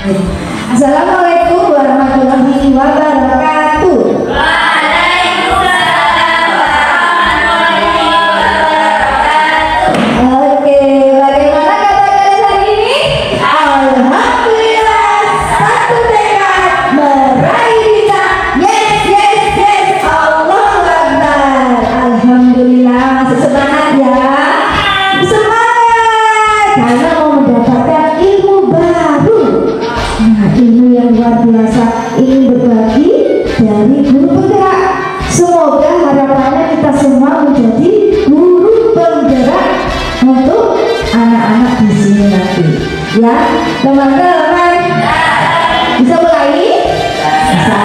Assalamualaikum warahmatullahi wabarakatuh. Oke, bagaimana kata kalian hari ini? Alhamdulillah, satu tekad meraih bisa. Yes, yes, yes, Allahu Akbar. Alhamdulillah, masih semangat ya. Semangat, karena mau mendapatkan ilmu baru. Nah, ilmu yang luar biasa, ingin berbagi dari guru penggerak. Semoga harapannya kita semua menjadi guru penggerak untuk anak-anak di sini nanti. Ya, teman-teman, bisa mulai? Bisa.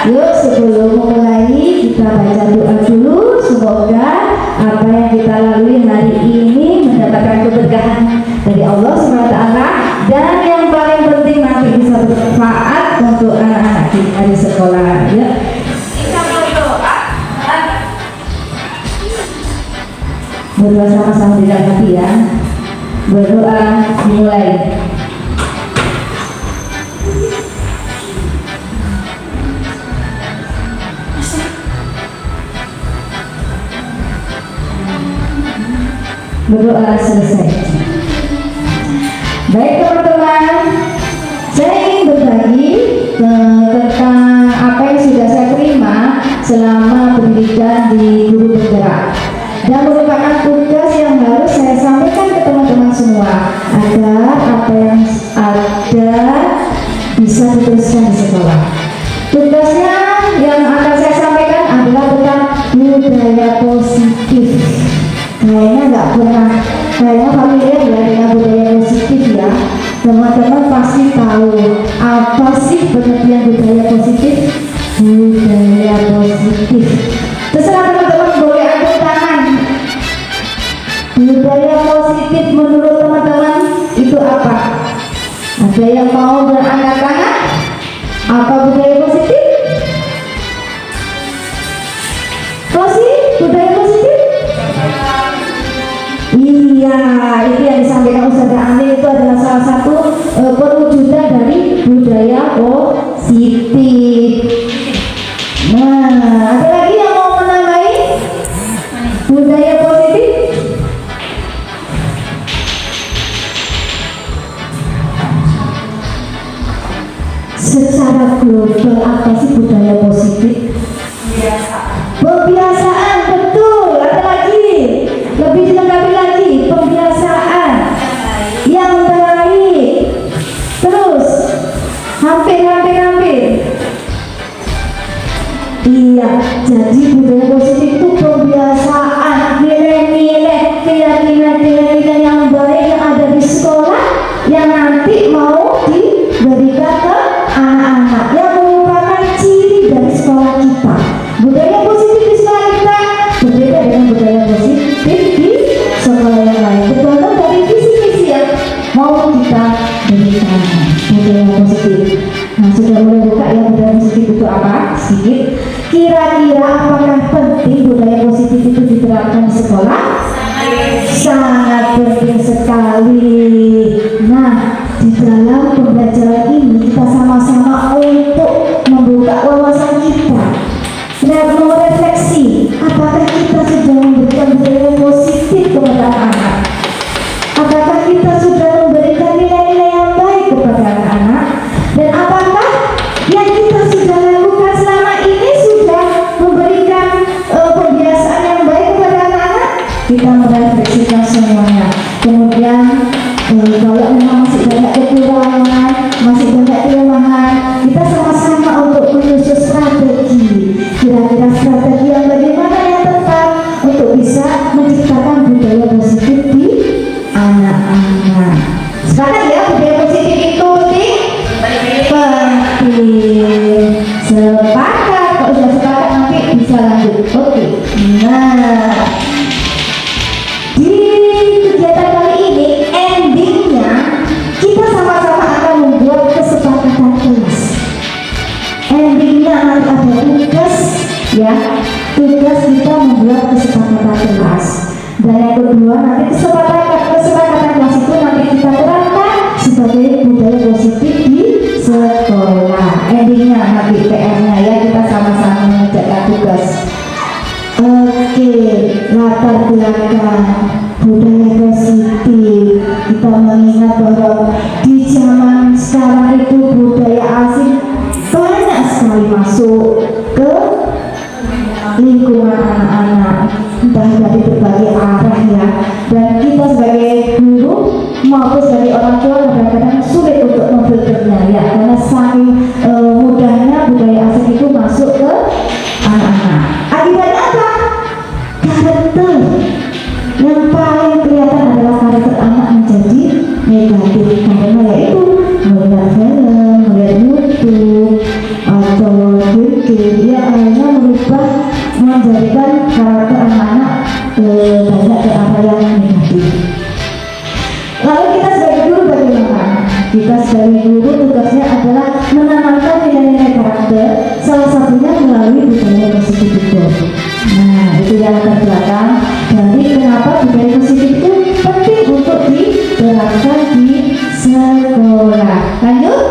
Yuk, sebelum memulai kita baca doa dulu. Semoga apa yang kita lalui hari ini mendapatkan keberkahan dari Allah SWT, dan yang paling penting nanti bisa bermanfaat untuk anak-anak kita di sekolah. Ya. Berdoa sama-sama di dalam hati ya. Berdoa dimulai. Berdoa selesai. Baik teman-teman, saya ingin berbagi tentang apa yang sudah saya terima selama pendidikan di guru penggerak, dan merupakan tugas yang harus saya sampaikan ke teman-teman semua agar apa yang ada bisa diteruskan di sekolah. Tugasnya yang akan saya sampaikan adalah tentang budaya positif. Kayaknya nggak pernah, kayaknya familiar ya dengan budaya positif ya. Teman-teman pasti tahu apa sih pengertian budaya positif. Budaya positif, terserah teman-teman boleh angkat tangan. Budaya positif menurut teman-teman itu apa? Ada yang mau berangkat tangan? Apa budaya positif? Budaya positif? Iya, itu yang disampaikan Ustazah Amin, itu adalah salah satu perwujudan dari budaya positif. Nah, ada lagi yang mau menambahi budaya positif? Secara global apa sih budaya positif? Pembiasaan, betul. Ada lagi, lebih dilengkapi lagi, pembiasaan yang baik. Terus, hampir. Iya, jadi budaya positif itu pembiasaan, nilai-nilai, keyakinan yang baik yang ada di sekolah, yang nanti mau diberikan ke anak-anak, yang merupakan ciri dari sekolah kita. Budaya positif di sekolah kita berbeda dengan budaya positif di sekolah yang lain, tergantung dari visi-visi yang mau kita berikan. Budaya positif. Nah, sudah mulai buka ya budaya positif itu apa? Sedikit. Kira-kira apakah penting budaya positif itu diterapkan di sekolah? Sangat penting sekali. Nah, di dalam pembelajaran ini kita sama-sama untuk membuka wawasan kita dan merefleksi apakah kita sudah memberikan budaya positif kepada anak-anak, apakah kita sudah memberikan nilai-nilai yang baik kepada anak-anak, dan apakah yang kita sudah lakukan selama ini sudah memberikan pembiasaan yang baik kepada anak-anak. Kita merefleksikan semuanya. Kemudian kalau memang masih banyak kekurangan, masih banyak kelemahan, kita sama-sama untuk menyusun strategi. Kira-kira strategi yang bagaimana yang tepat untuk bisa menciptakan budaya positif di anak-anak. Sepakat ya, budaya positif itu penting. Sepakat. Kalau sudah sepakat nanti bisa lanjut. Oke. Nah, di kegiatan kali ini endingnya kita sama-sama akan membuat kesepakatan kelas. Endingnya nanti ada tugas ya, tugas kita membuat kesepakatan kelas. Dan yang kedua nanti kesepakatan kelas itu nanti kita terapkan sebagai budaya positif di melatar belakang budaya positif. Kita mengingat bahwa di zaman sekarang itu budaya asing banyak sekali masuk ke lingkungan anak-anak, entah dari berbagai arah ya. Dan kita sebagai guru maupun sebagai orang tua kadang-kadang sulit untuk memfilternya ya, karena saking mudahnya budaya asing itu masuk ke anak-anak. Akibatnya apa? Karakter yang paling kelihatan adalah karakter anak menjadi negatif, karena yaitu melihat film, melihat YouTube atau game yang akhirnya merubah, menjadikan karakter anak-anak banyak ke arah yang negatif. Lalu kita sebagai guru bagaimana? Kita sebagai guru tugasnya adalah menanamkan nilai-nilai karakter, salah satunya melalui budaya positif itu. Nah, itu yang latar belakang dari kenapa budaya positif itu penting untuk diterapkan di sekolah. Lanjut.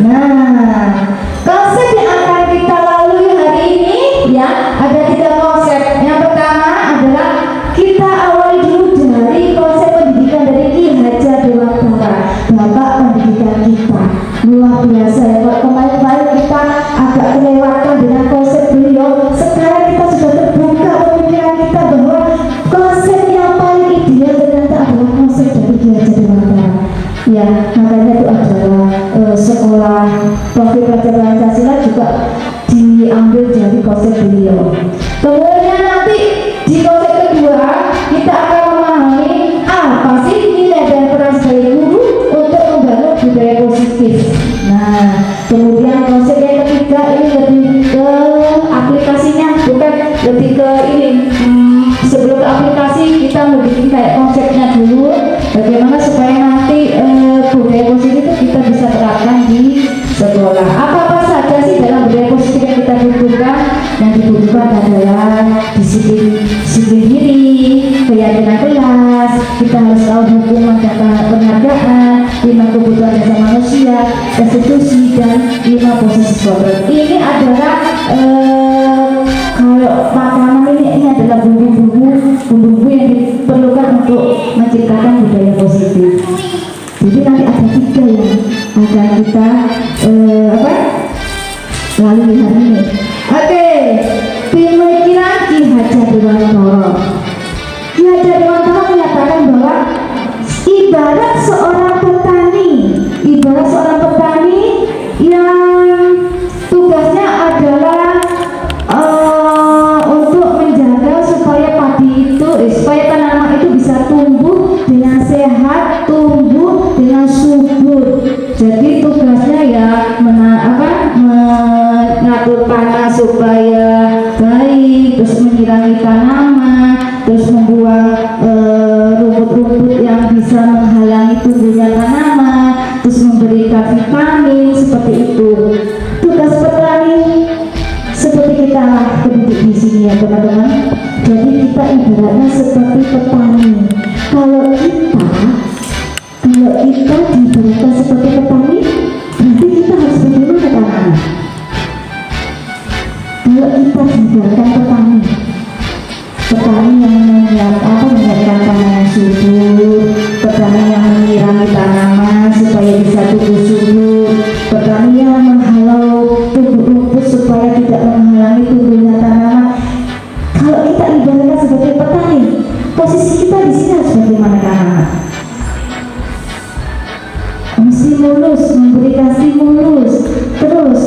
Nah, konsep yang akan kita lalui hari ini ya, ada 3 konsep. Yang pertama adalah kita awali dulu dari konsep pendidikan dari Ki Hajar Dewantara, Bapak pendidikan kita. Luar biasa ya, kalau kemarin kita agak kelewatan dengan konsep beliau. Sekarang kita sudah terbuka pemikiran kita bahwa konsep yang paling ideal ternyata adalah konsep dari Ki Hajar Dewantara. Ya, makanya itu adalah sekolah profil pelajar Pancasila juga diambil dari konsep beliau. Kemudian nanti di konsep kedua kita akan memahami apa sih nilai dan peran sebagai guru untuk membangun budaya positif. Nah, kemudian konsep yang ketiga ini lebih ke aplikasinya, bukan lebih ke ini. Sebelum ke aplikasi kita membuat kayak konsepnya dulu, bagaimana supaya nanti budaya positif itu kita bisa terapkan di sekolah. Apa-apa saja sih dalam budaya positif yang kita butuhkan? Yang dibutuhkan adalah disiplin diri, keyakinan kelas, kita harus tahu hukum dan penghargaan, 5 kebutuhan dasar manusia, restitusi, dan 5 posisi kodrat. Ini adalah kalau makanan ini adalah bumbu-bumbu yang diperlukan untuk menciptakan budaya positif. Jadi nanti ada 3 yang akan kita lalui hari ini. Oke, pemikiran Ki Hajar Dewantara. Ki Hajar Dewantara menyatakan bahwa ibarat seorang petani yang tugasnya adalah untuk menjaga supaya padi itu, supaya tanaman itu bisa tumbuh dengan sehat, tumbuh dengan subur. Jadi tugasnya ya mengatur tanah supaya baik, terus menyirami tanaman, terus membuang rumput-rumput yang bisa menghalangi tumbuhnya tanaman, terus memberikan vitamin, seperti itu. Tugas petani seperti kita pendidik di sini ya teman-teman. Jadi kita ibaratnya seperti petani. Kalau kita diibaratkan seperti petani, berarti kita harus bagaimana teman-teman? Kalau kita diibaratkan petani yang menyiapkan tanah yang subur, petani yang menyirami tanaman supaya bisa tumbuh subur, petani yang menghalau rumput supaya tidak menghalangi tumbuhnya tanaman. Kalau kita ibaratkan sebagai petani, posisi kita di sini harus bagaimana teman-teman? Memberikan stimulus, terus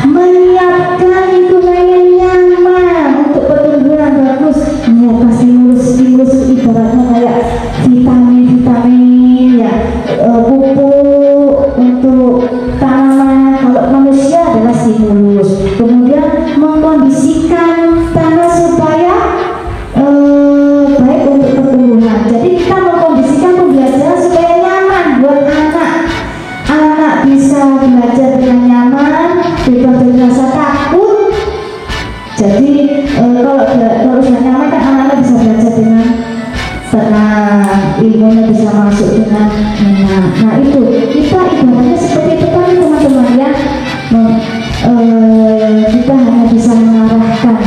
menyiapkan lingkungan yang nyaman untuk pertumbuhan bagus, menyiapkan stimulus ibaratnya kayak vitamin ya, pupuk untuk tanaman. Kalau manusia adalah stimulus, kemudian mengkondisikan tanah supaya baik untuk pertumbuhan. Jadi kita mengkondisikan pembelajaran supaya nyaman buat anak bisa belajar dengan nyaman, bebas dari rasa takut. Jadi kalau sudah nyaman kan anak-anak bisa belajar dengan tenang, ilmunya bisa masuk dengan enak. Nah itu kita ibaratnya seperti petani teman-teman ya. Kita hanya bisa mengarahkan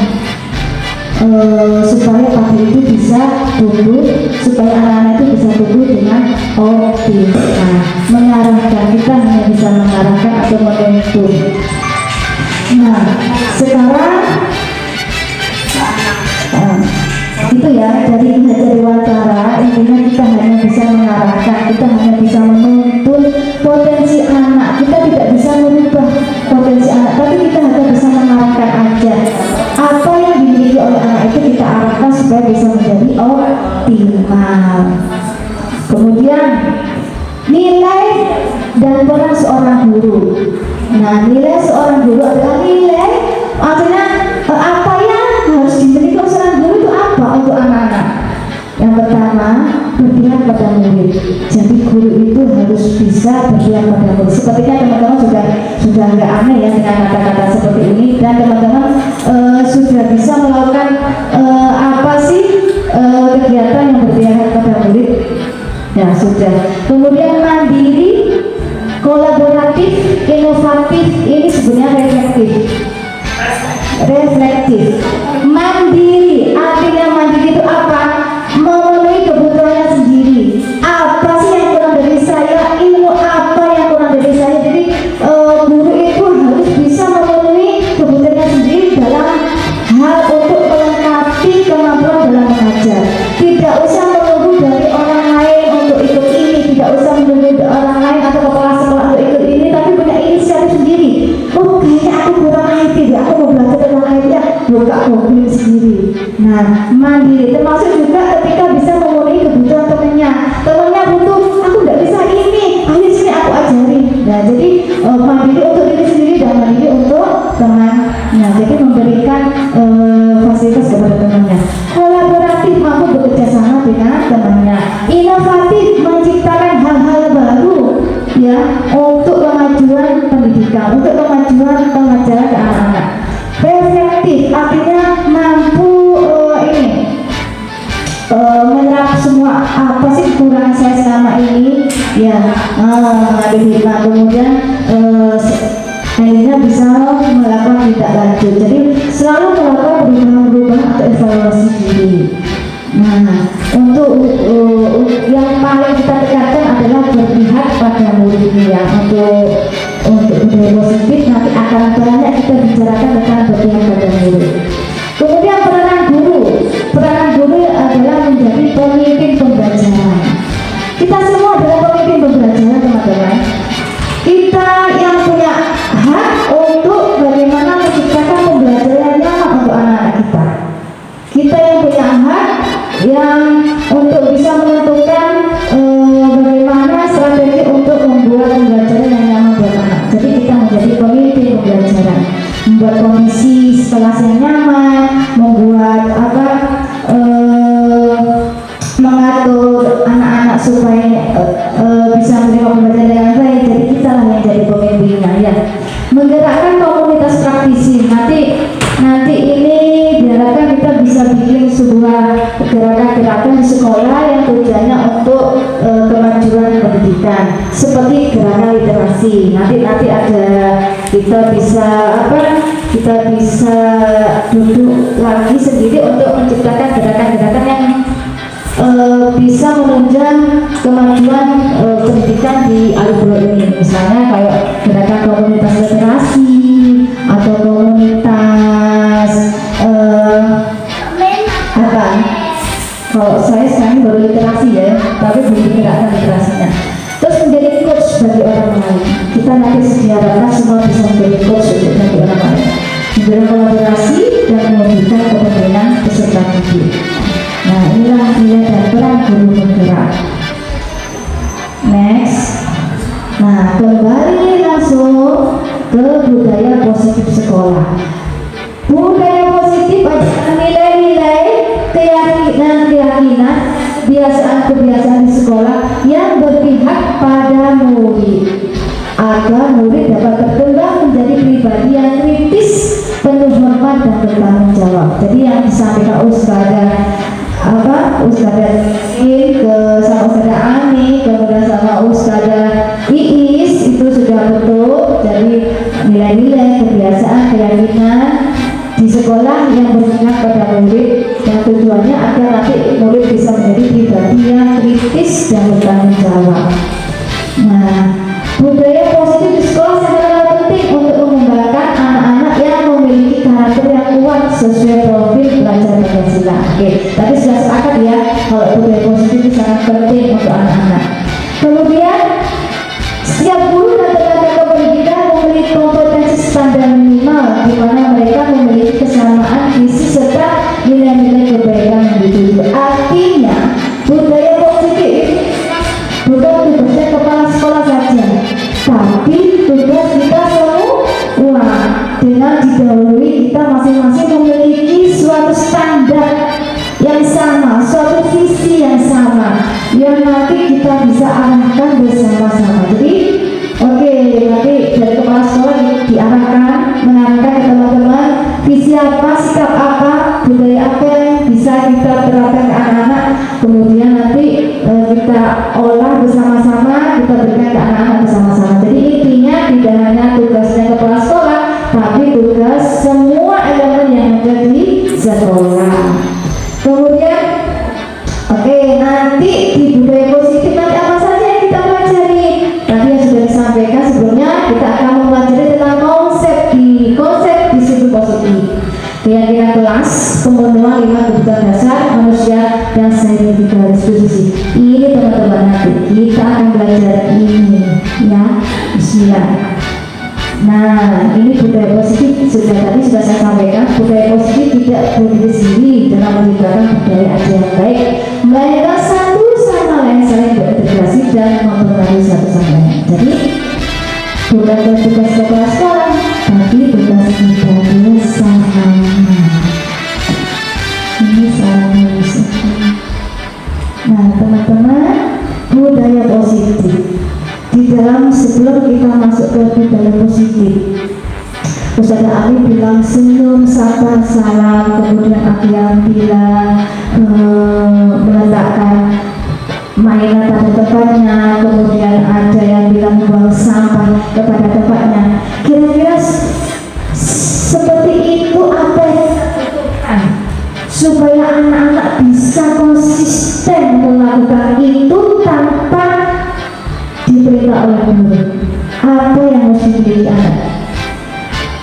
mengarahkan, kita hanya bisa mengarahkan atau menuntun. Nah, sekarang itu ya, dari wawancara intinya kita hanya bisa mengarahkan, kita hanya bisa menuntun potensi anak. Kita tidak bisa merubah potensi anak, tapi kita hanya bisa mengarahkan aja. Apa yang dimiliki oleh anak itu kita arahkan supaya bisa menjadi optimal. Kemudian nilai dan peran seorang guru. Nah, nilai seorang guru adalah nilai, artinya apa yang harus dimiliki oleh seorang guru itu apa untuk anak-anak. Yang pertama, berpihak pada murid. Jadi guru itu harus bisa berpihak pada murid. Sepertinya teman-teman sudah nggak aneh ya dengan kata-kata seperti ini, dan teman-teman sudah bisa melakukan apa sih kegiatan yang berpihak pada murid. Ya sudah. Kemudian mandiri, kolaboratif, inovatif, ini sebenarnya reflektif. Mandiri, artinya mandiri itu apa? Memenuhi kebutuhannya sendiri. Apa sih yang kurang dari saya? Ilmu apa yang kurang dari saya? Jadi guru itu harus bisa memenuhi kebutuhannya sendiri dalam hal untuk melengkapi kemampuan dalam mengajar. Tidak usah menunggu dari orang lain untuk ikut ini, tidak usah menunggu orang lain atau kepala sekolah untuk ikut ini, tapi punya inisiatif sendiri. Oh, kayaknya aku kurang IT, aku mau belajar tentang IT, ya buka mobil sendiri. Nah, mandiri termasuk juga ketika bisa memenuhi kebutuhan temannya. Temannya butuh, aku nggak bisa ini, ayo sini aku ajari. Nah, jadi mandiri untuk diri sendiri dan mandiri untuk teman. Nah, jadi memberikan fasilitas kepada temannya. Kolaboratif, mampu bekerja sama dengan temannya. Inovatif, menciptakan hal-hal baru ya untuk kemajuan pendidikan, untuk kemajuan pengajaran ke anak-anak. Reflektif, artinya mampu menyerap semua apa sih kekurangan saya selama ini ya, mengambil hikmah, kemudian akhirnya bisa melakukan tindak lanjut. Jadi selalu melakukan perubahan atau evaluasi diri. Nah, untuk yang paling kita tekankan adalah berpihak pada muridnya ya. Untuk budaya positif nanti akan banyak kita bicarakan tentang berpihak pada murid. Kemudian peranan guru adalah menjadi pemimpin pembelajaran. Kita semua adalah pemimpin pembelajaran teman-teman. Kita yang punya hak untuk bagaimana menciptakan pembelajaran yang nyaman untuk anak-anak kita. Kita yang punya hak yang untuk bisa menentukan bagaimana strategi untuk membuat pembelajaran yang nyaman buat anak. Jadi kita menjadi pemimpin pembelajaran, membuat kondisi kelas yang nyaman, membuat mengatur anak-anak supaya bisa menerima pembelajaran dengan baik. Jadi kita lah yang jadi pemimpinnya ya. Menggerakkan komunitas praktisi. Nanti ini diharapkan kita bisa bikin sebuah gerakan-gerakan di sekolah yang tujuannya untuk kemajuan pendidikan, seperti gerakan literasi. Nanti ada kita bisa duduk lagi sendiri untuk menciptakan gerakan-gerakan yang bisa menunjang kemajuan pendidikan di Alubro ini. Misalnya kayak gerakan komunitas literasi atau komunitas kalau saya sekarang baru literasi ya, tapi belum gerakan literasinya. Terus menjadi coach bagi orang lain. Kita nanti diharapkan semua bisa menjadi coach untuk bagi orang lain, memberikan kolaborasi dan memberikan kepemimpinan peserta didik. Nah, inilah nilai dan peran guru penggerak. Next. Nah, kembali langsung ke budaya positif sekolah. Budaya positif adalah nilai-nilai, keyakinan, kebiasaan di sekolah yang berpihak pada murid, agar murid dapat berkembang menjadi pribadi yang kritis, penuh hormat dan bertanggung jawab. Jadi yang disampaikan Ustazah Ini sama Ustazah Ani, kemudian sama Ustazah Iis itu sudah betul. Jadi nilai-nilai, kebiasaan, keyakinan di sekolah yang berpihak pada murid, yang tujuannya agar nanti murid bisa menjadi pribadi yang kritis dan bertanggung jawab. Nah, sekolah. Kemudian oke, nanti di budaya positif nanti apa saja yang kita pelajari? Tadi yang sudah disampaikan sebelumnya, kita akan mempelajari tentang konsep disiplin positif. Keyakinan kelas, pemenuhan 5 kebutuhan dasar manusia yang saya di garis posisi. Ini teman-teman, nanti kita akan belajar ini ya. Bismillah. Nah, ini budaya positif tadi sudah saya sampaikan. Budaya positif tidak berdiri sendiri dalam menciptakan budaya aja yang baik, melainkan satu sama lain saling berintegrasi dan mempengaruhi satu sama lain. Jadi bukan tugas kepala sekolah, tapi tugas kita bersama. Ini salah satu. Nah, teman-teman, budaya positif. Di dalam sebelum kita masuk ke budaya positif, Ustaz Ali bilang senyum, sabar, salam, kemudian aku yang bilang meletakkan mainan pada tempatnya, kemudian ada yang bilang buang sampah kepada tempatnya. Kira-kira seperti itu apa yang dilakukan supaya anak-anak bisa konsisten melakukan itu tanpa diperintah oleh guru? Apa yang harus dimiliki anak?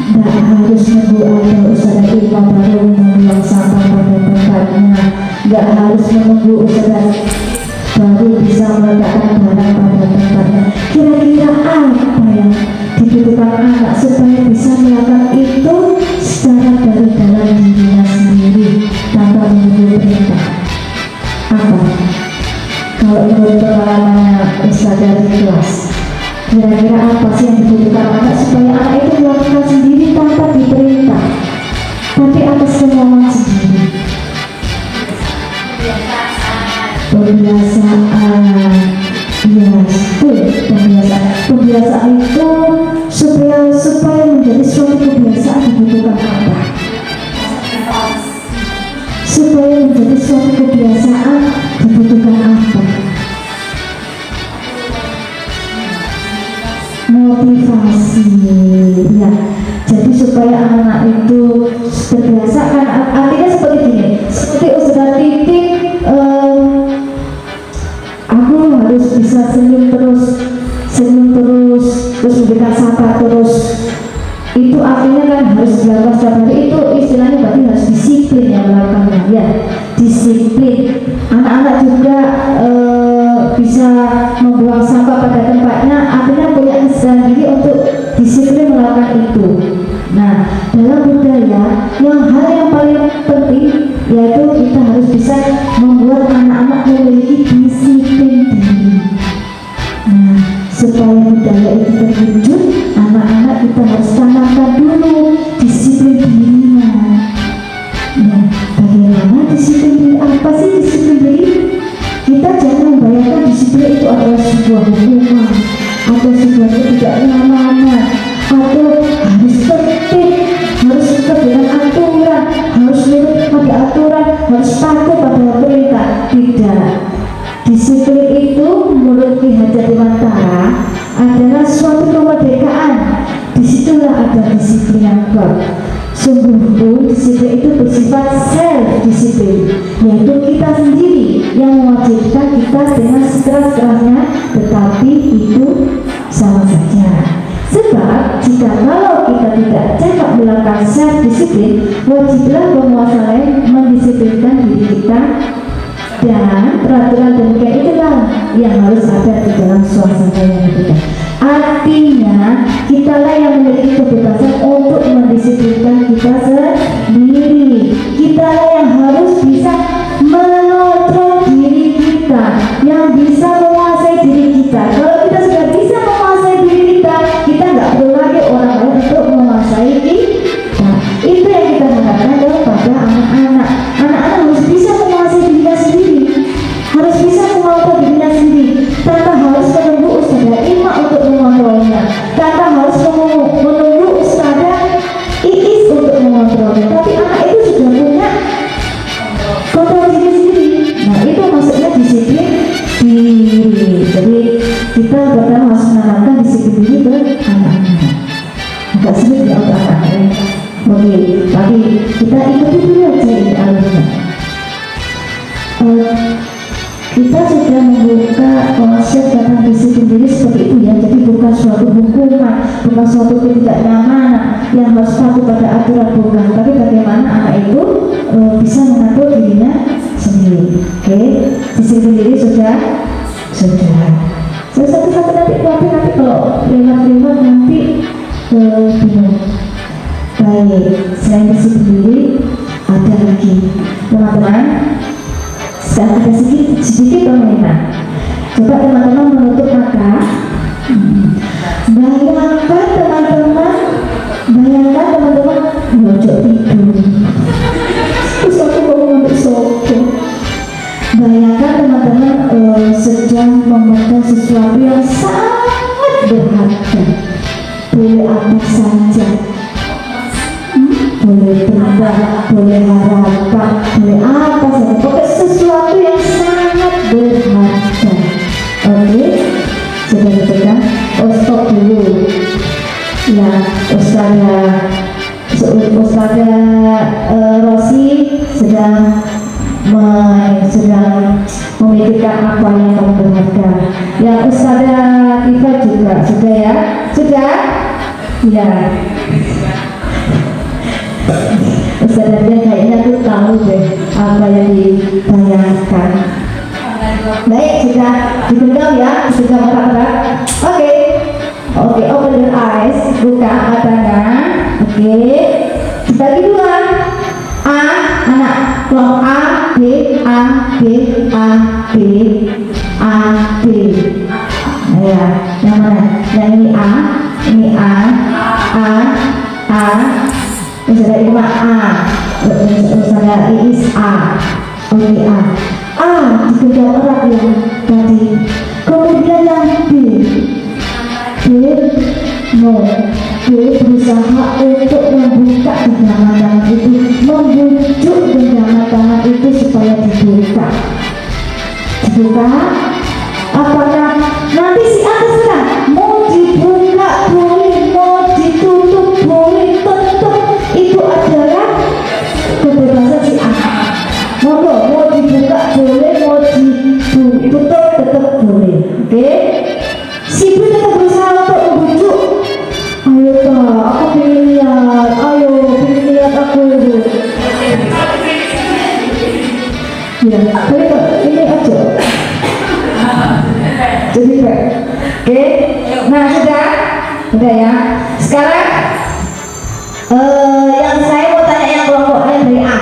Tidak harus menunggu ada usaha imam baru membuang sampah pada tempatnya. Tidak harus menunggu usaha baru bisa meletakkan barang pada tempatnya. Kira-kira apa yang dibutuhkan anak supaya bisa melakukan itu secara dari dalam dirinya sendiri tanpa menunggu perintah? Apa? Kalau menurut pengalamannya Ustaz dari kelas, kira-kira apa sih yang dibutuhkan anak supaya anak itu melakukan sendiri tanpa diperintah, tapi atas kemauan sendiri? Pembiasaan. Ya, betul, pembiasaan itu supaya menjadi suatu kebiasaan dibutuhkan apa? Supaya menjadi suatu kebiasaan dibutuhkan apa? Motivasi, ya. Jadi supaya anak itu terbiasa, kan artinya seperti gini, seperti Ustaz Titik, aku harus bisa senyum terus, terus memberikan sampah terus. Itu artinya kan harus dilakukan setiap hari. Itu istilahnya berarti harus disiplin yang melakukannya, ya. Disiplin. Anak-anak juga bisa membuang sampah pada tempatnya, artinya punya kesadaran diri untuk disiplin melakukan itu. Nah, dalam budaya hal yang paling penting yaitu kita harus bisa membuat anak-anak memiliki disiplin diri. Nah, supaya budaya itu terwujud, anak-anak kita harus tanamkan dulu disiplin dirinya. Nah, bagaimana disiplin diri? Apa sih disiplin diri? Kita jangan membayangkan disiplin itu adalah sebuah hukuman atau sebuah ketidaknyamanan atau harus tertib, harus tetap dengan aturan, harus nurut pada aturan, harus patuh pada perintah. Tidak. Disiplin itu menurut Ki Hajar Dewantara adalah suatu kemerdekaan. Disitulah ada disiplin yang kuat. Sungguh pun disiplin itu bersifat self-disiplin, yaitu kita sendiri yang mewajibkan kita dengan sekeras-kerasnya, tetapi itu sama saja. Sebab jika kalau kita tidak cepat melakukan self-disiplin, wajiblah penguasa lain mendisiplinkan diri kita, dan peraturan demikian itulah yang harus ada di dalam suasana yang berbeda. Artinya kitalah yang memiliki kebebasan untuk mendisiplinkan kita sendiri. Kitalah yang harus bisa mengontrol diri kita, yang bisa menguasai diri kita. Kalau kita sudah bisa menguasai diri kita, kita nggak perlu lagi orang lain untuk menguasai kita. Itu yang kita mengatakan kepada anak-anak. Anak-anak harus bisa menguasai dirinya sendiri, harus bisa mengontrol dirinya sendiri, tanpa harus menunggu ustadzah imam untuk mengontrolnya, tanpa harus menunggu ustadzah iis untuk mengontrolnya. Tapi anak itu sudah punya kontrol diri sendiri. Nah, itu maksudnya disiplin diri. Jadi kita pertama harus menanamkan disiplin diri ke anak-anak. Agak sulit ya untuk anak-anak. Oke, tapi kita ikuti dulu aja Kita sudah membuka konsep tentang disiplin diri seperti itu ya. Jadi bukan suatu hukuman, bukan suatu ketidaknyamanan yang harus patuh pada aturan, bukan. Tapi bagaimana anak itu bisa mengatur dirinya sendiri. Oke, disiplin diri sudah. Satu-satu nanti kalau lewat nanti bingung. Baik, selain disiplin diri ada lagi teman-teman. Sedang ada sedikit permainan. Coba teman-teman menutup mata. Bayangkan teman-teman ngojok tidur. Terus aku mau ngambil sopo. Bayangkan teman-teman sedang memegang sesuatu yang sangat berharga. Boleh apa saja. Boleh benda, boleh harapan, boleh apa saja. Pokoknya sesuatu yang sangat berharga. Oke, sudah dipegang. Stop dulu. Ya, Ustazah Rosi sedang memikirkan apa yang paling berharga. Ya, Ustazah Tifa juga sudah ya, ya. Ustazah dia kayaknya tuh tahu deh apa yang dibayangkan. Baik, sudah dipegang ya, sudah erat-erat. Oke, open your eyes, buka matanya. Oke, dibagi dua. A, anak kelompok A, B, A, B, A, B, A, B. Ya, yang mana? Yang ini A, A. Misalnya ini A, misalnya ini A, oke A dipegang erat yang tadi. Kemudian yang B berusaha untuk membuka genggaman itu, membujuk genggaman itu supaya dibuka. Apakah nanti si A terserah mau dibuka boleh, mau ditutup boleh, tetap itu adalah kebebasan si A. Mau dibuka boleh, mau ditutup tetap boleh. Oke? Si B tetap berusaha untuk membujuk. Ayo Kak, aku pengen lihat. Aku. Ya, boleh Kak, ini aja. Jadi Kak. Oke? Nah, sudah ya. Sekarang yang saya mau tanya yang kelompok dari A.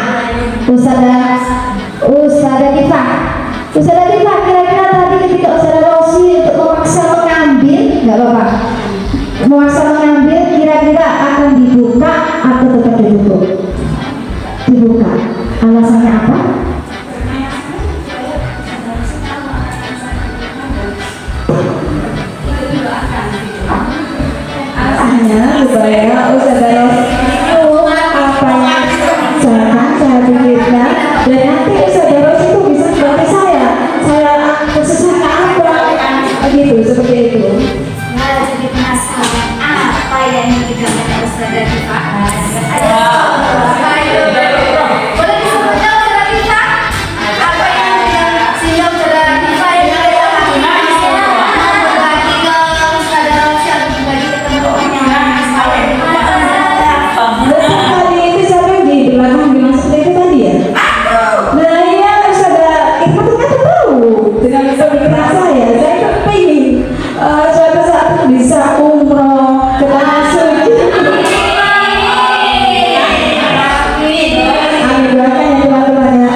Ustazah Tifa, kira-kira tadi ketika Ustazah Rosi untuk memaksa mengambil, nggak apa-apa. Memaksa mengambil, kira-kira akan dibuka atau tetap ditutup? Dibuka. Alasannya apa? Alasannya supaya Ustazah Rosi apa yang saya pikirkan, dan nanti Ustazah Rosi itu bisa seperti saya sesuka apa gitu, seperti itu. Nah, jadi penasaran apa yang dikatakan Ustazah Tifa? Boleh disebutnya Ustazah Tifa? Apa yang sehingga Ustazah Tifa yang berbagi ke Ustazah Rosi atau berbagi ke teman-teman Tadi itu siapa yang di belakang bilang seperti itu tadi ya? Nah iya, Ustazah Tifa ternyata tahu dengan pemikiran saya kepingin suatu saat bisa umroh ke tanah suci. Amin, doakan ya teman-teman ya.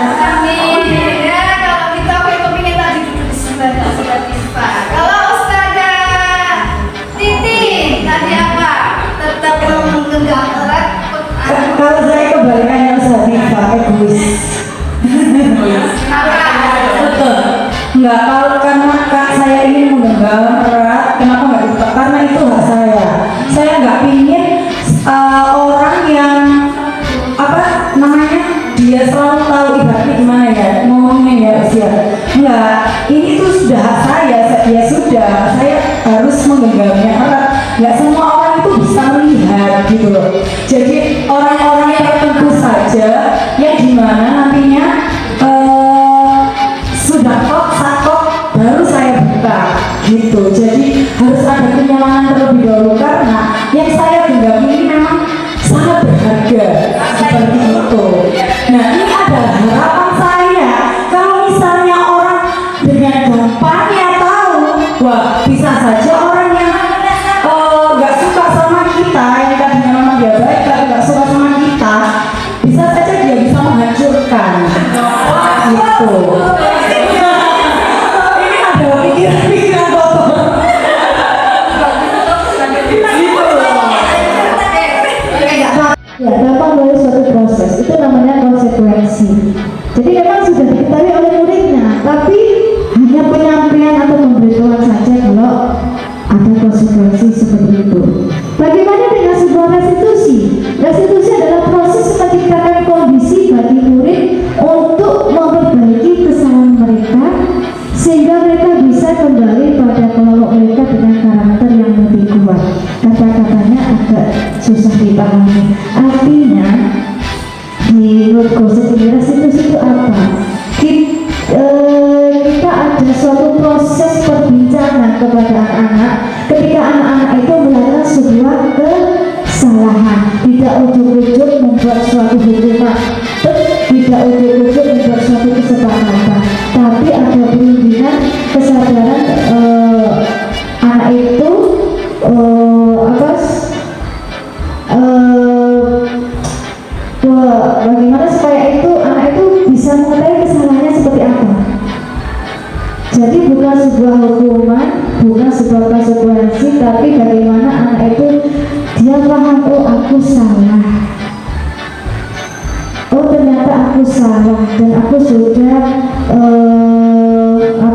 Ya, kalau kita pengen tadi duduk di sebelah Ustazah Tifa. Kalau Ustazah Titi tadi apa? Tetap menggenggam erat. Kalau saya kebalikannya Ustazah Tifa, egois. Betul. Enggak, kalau karena saya ingin menggenggam erat, kenapa enggak dibuka? Karena itu hak saya. Saya enggak pingin orang yang dia selalu tahu ibaratnya gimana ya ngomongnya ya usia. Enggak, ini tuh sudah hak saya saya harus menggenggamnya erat. Enggak semua orang itu bisa melihat gitu loh. Jadi orang-orang tertentu saja yang dimana nantinya seperti itu. Bagaimana dengan sebuah restitusi? Restitusi adalah proses menciptakan kondisi bagi murid untuk memperbaiki kesalahan mereka sehingga mereka bisa kembali pada kelompok mereka dengan karakter yang lebih kuat. Kata-katanya agak susah dipahami. Artinya di Gosip ini restitusi itu apa? Kita ada suatu proses perbincangan kepada anak-anak ketika anak-anak itu melakukan sebuah kesalahan, tidak ujuk-ujuk membuat suatu hukuman, tidak ujuk-ujuk membuat suatu kesepakatan, tapi ada perundingan kesadaran anak itu bagaimana supaya itu anak itu bisa mengetahui kesalahannya seperti apa. Jadi bukan sebuah hukuman, bukan sebuah konsekuensi, tapi bagaimana anak itu dia paham, oh aku salah, oh ternyata aku salah dan aku sudah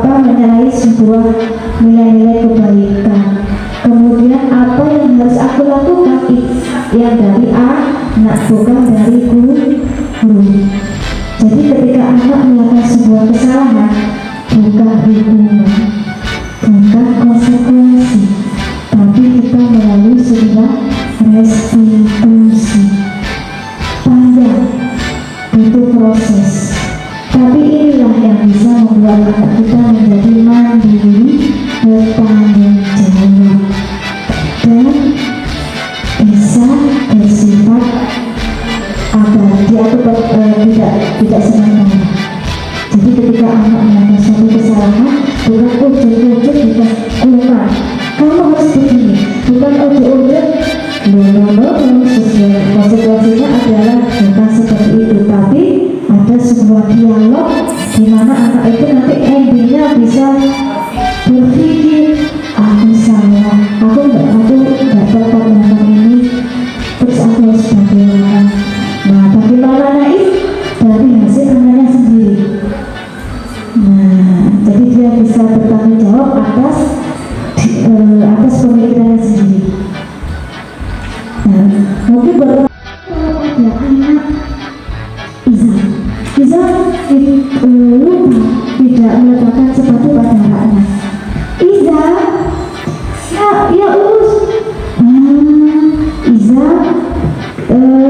menyalahi sebuah nilai-nilai kebaikan. Kemudian apa yang harus aku lakukan yang dari anak, bukan dari guru. Jadi ketika anak melakukan sebuah kesalahan, bukan hukuman, bukan konsekuensi, tapi kita melalui sebuah restitusi. Panjang, butuh proses, tapi inilah yang bisa membuat anak kita menjadi mandiri, bertanggung jawab, dan bisa bersifat abadi atau tidak sementara. Jadi ketika anak melakukan suatu kesalahan, bukan ujuk-ujuk dikumpulkan, kamu harus begini, bukan ujuk-ujuk konsekuensinya adalah bukan seperti itu, tapi ada sebuah dialog di mana anak itu nanti endingnya bisa berpikir, aku salah, aku nggak dapat melakukan ini, terus aku harus bagaimana. Nah, bagaimana naik dari hasil anaknya sendiri. Nah, jadi dia bisa bertanggung jawab atas pemikirannya sendiri. Nah, mungkin kalau ada anak Iza lupa tidak meletakkan sepatu pada anaknya. Iza, ya urus. Iza,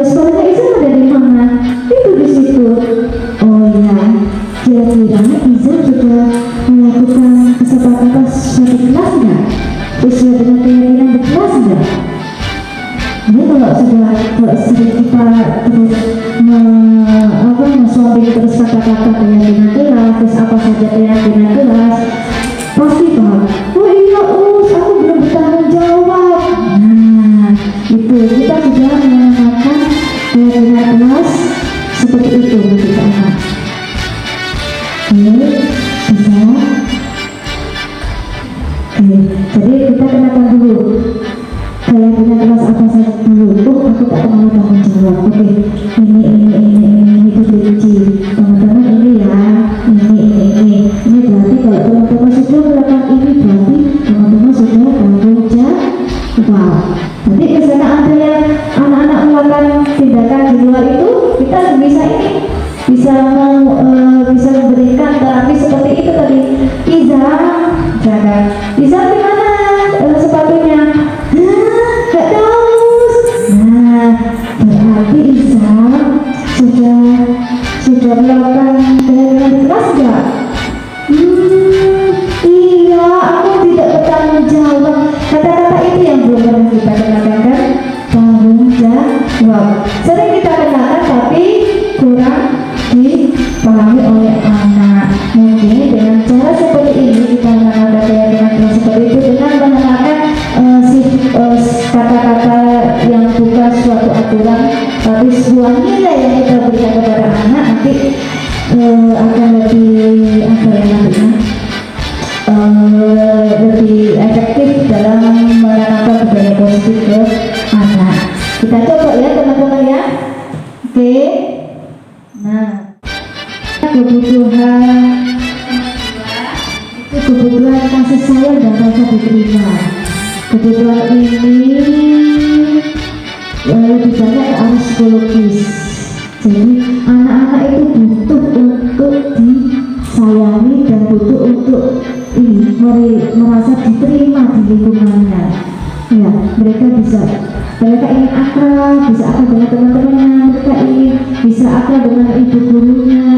sepatunya Iza ada di mana? Itu di situ. Oh ya, kira-kira Iza sudah melakukan kesepakatan suatu kelas nggak? Sesuai dengan keyakinan di kelas nggak? Jadi kalau sering kita terus mensuapin terus kata-kata keyakinan kelas, terus apa saja keyakinan kelas, pasti paham. Oh iya, aku belum bertanggung jawab. Nah, itu kita sudah menanamkan keyakinan kelas seperti itu bagi anak. Oke, bisa. Oke, jadi kita kenakan dulu keyakinan kelas apa saja dulu. Aku tak mau tanggung jawab. Oke, ini itu kunci. Teman-teman ini ya, ini berarti kalau teman-teman sudah melakukan ini, berarti teman-teman sudah tanggung jawab. Nanti misalnya ada yang anak-anak melakukan tindakan di luar itu, kita bisa memberikan terapi seperti itu tadi. Iza gimana sepatunya? Gak tahu. Nah, berarti Iza sudah melakukan keyakinan di kelas gak? Iya, aku tidak bertanggung jawab. Kata-kata itu yang belum pernah kita kenakan, tanggung jawab. Sering kita kenakan tapi kurang dipahami oleh anak. Mungkin dengan cara seperti ini kita menanamkan keyakinan kelas seperti itu dengan menanamkan kata-kata yang bukan suatu aturan tapi sebuah nilai yang kita berikan kepada anak, nanti akan lebih efektif dalam menanamkan budaya positif ke anak. Kita coba ya teman-teman ya. Oke. Nah, kebutuhan kasih sayang dan rasa diterima. kebutuhan ini lebih banyak ke arah psikologis. Jadi anak-anak itu butuh untuk disayangi dan butuh untuk merasa diterima di lingkungannya. Ya, mereka ingin akrab, bisa akrab dengan teman-temannya, mereka ingin bisa akrab dengan ibu gurunya.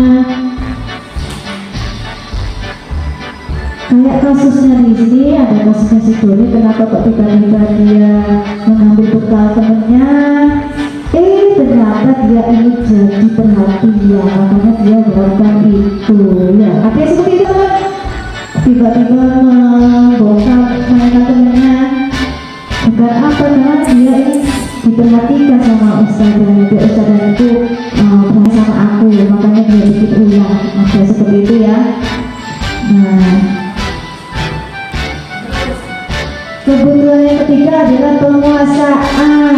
Kayak kasusnya di sini, ada kasusnya si Doni, kenapa kok tiba-tiba dia mengambil bekal temennya? Ternyata dia ingin jadi perhatian, makanya dia melakukan itu. Ya, artinya seperti itu kan? Tiba-tiba membongkar mainan temennya. Bukan apa, karena dia ingin diperhatikan sama ustazah. Dia ustazah itu perhatian sama aku, makanya dia bikin ulang. Ada seperti itu ya. Nah, kebutuhan yang ketiga adalah penguasaan.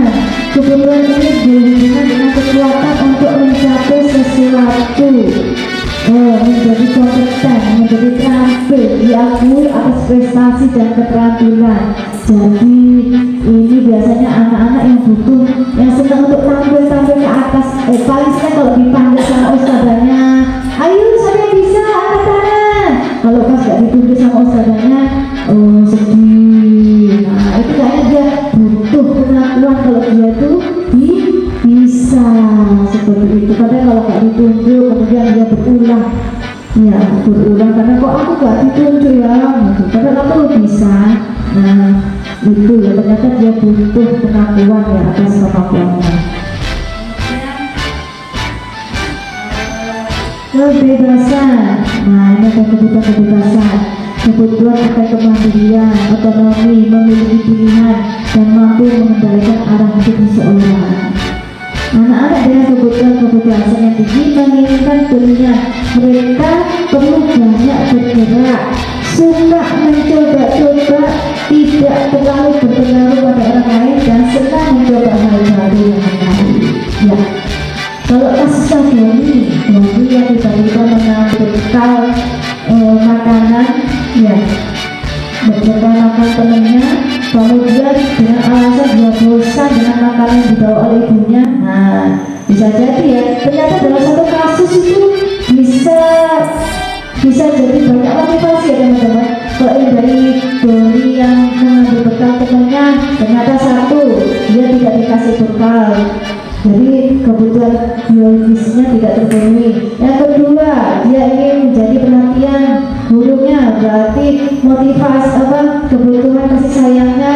Kebutuhan ini berhubungan dengan kekuatan untuk mencapai sesuatu, menjadi kompeten, menjadi terampil, diakui atas prestasi dan keterampilan. Jadi ini biasanya anak-anak yang butuh, yang senang untuk tampil ke atas. Paling senang kalau dipanggil sama ustazahnya, ayo saya bisa angkat tangan. Kalau pas gak ditunjuk sama ustazahnya, sedih. Nah itu kayaknya dia butuh pengakuan kalau dia tuh bisa seperti itu. Karena kalau gak ditunjuk kemudian dia berulang, karena kok aku gak ditunjuk ya, karena aku bisa. Nah itu ya, ternyata dia butuh pengakuan ya atas kemampuannya. Kebebasan. Nah ini ada kebutuhan kebutuhan akan kemandirian, otonomi, memiliki pilihan dan mampu mengendalikan arah hidup seseorang. Anak-anak dengan kebutuhan kebebasan yang tinggi menginginkan pilihan. Mereka perlu banyak bergerak, suka mencoba-coba, tidak terlalu berpengaruh pada orang lain, dan senang mencoba hal baru yang menarik. Ya, kalau kasusnya Doni yang tiba-tiba mengambil bekal makanan, ya, beberapa makan temennya, kemudian dengan alasan dia bosan dengan makanan yang dibawa oleh ibunya. Nah, bisa jadi ya, ternyata dalam satu kasus itu bisa jadi banyak motivasi ya teman-teman. Kalau yang dari Doni yang mengambil bekal temennya, ternyata satu, dia tidak dikasih bekal, jadi kebutuhan biologisnya tidak terpenuhi. Yang kedua, dia ingin menjadi perhatian gurunya, berarti motivasi kebutuhan kasih sayangnya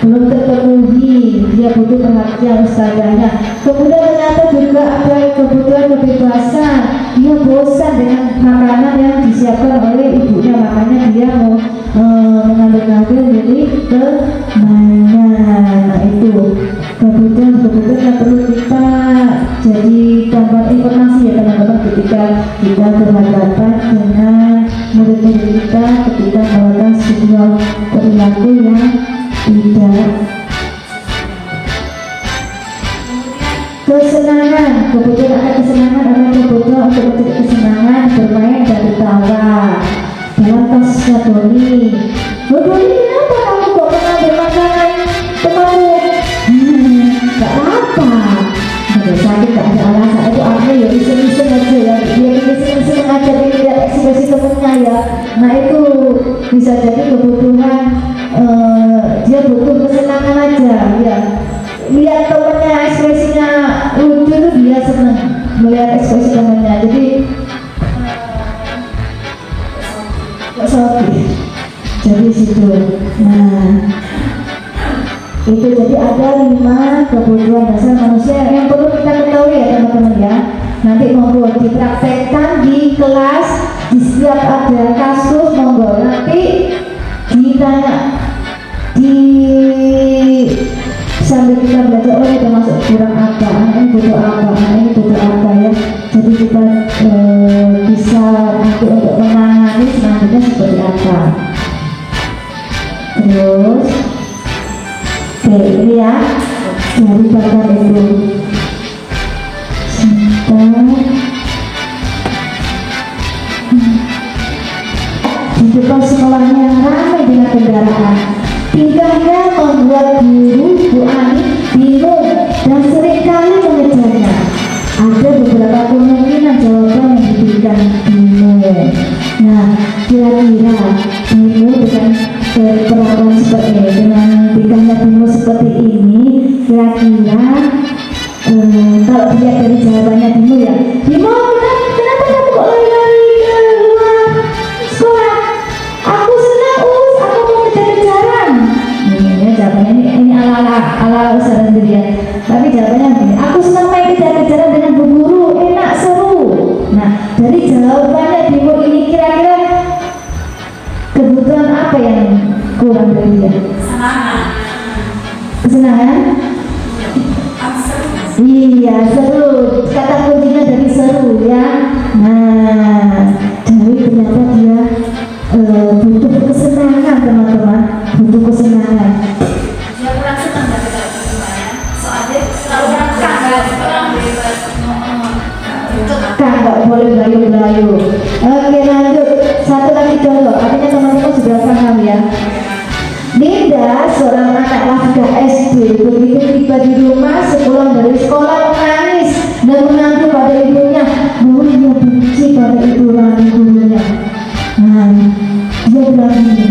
belum terpenuhi, dia butuh perhatian ustazahnya. Kemudian ternyata juga ada kebutuhan kebebasan, dia bosan dengan makanan yang disiapkan oleh ibunya, makanya dia mau mengambil jadi permainan. Nah itu kebutuhan yang perlu kita jadi tambahan informasi ya teman-teman, ketika kita berhadapan dengan murid-murid kita ketika melakukan sebuah perilaku yang tidak. Kesenangan, kebutuhan akan kesenangan adalah kebutuhan untuk mencari kesenangan, bermain dan tertawa. Dalam kasusnya Doni, kenapa kamu kok mengambil makanan temanmu? Gak apa-apa, ada sakit gak ada alasan, itu artinya ya iseng-iseng aja ya, dia iseng-iseng aja, dia lihat ekspresi temennya ya. Nah itu bisa jadi kebutuhan, dia butuh kesenangan aja ya. Lihat temennya ekspresinya lucu itu dia senang melihat ekspresi temennya, jadi jadi situ. Nah itu jadi ada 5 kebutuhan dasar manusia yang perlu kita ketahui ya teman-teman ya. Nanti monggo dipraktekkan di kelas, di setiap ada kasus monggo nanti ditanya di sambil kita belajar, oh kita masuk kurang apa, ini butuh apa, ini butuh apa ya. Jadi kita bisa nanti untuk menangani selanjutnya seperti apa. Terus oke, ini ya dari bagian itu di depan sekolahnya ramai dengan kendaraan. Tingkahnya membuat guru Bu Ani bingung dan seringkali mengejarnya. Ada beberapa kemungkinan jawaban yang diberikan bingung. Nah, kira-kira bingung dengan perlakuan seperti ini, dengan tingkahnya bingung seperti ini, kira-kira kalau dilihat dari jawabannya bingung ya, bingung kenapa kamu kok lari-lari ke luar sekolah? Aku senang aku mau kejar-kejaran. Ini jawabannya ini ala usaha sendiri ya. Tapi jawabannya begini, aku senang main kejar-kejaran dengan bu guru, enak seru. Nah, dari jawabannya bingung ini kira-kira kebutuhan apa yang kurang dari dia? Kesenangan? Iya, seru. Kata kuncinya dari seru ya. Nah, jadi ternyata dia butuh kesenangan, teman-teman. Butuh kesenangan. Dia kurang senang dari kalau di rumah ya. Soalnya selalu orang bebas. Kak, nggak boleh belayu-belayu. Oke, lanjut. Satu lagi contoh. Artinya teman-teman sudah paham ya. Linda, seorang anak Lafga SD, begitu tiba di rumah sepulang dari sekolah menangis dan mengaku pada ibunya bahwa dia benci pada ibu orang gurunya. Nah, dia bilang ini,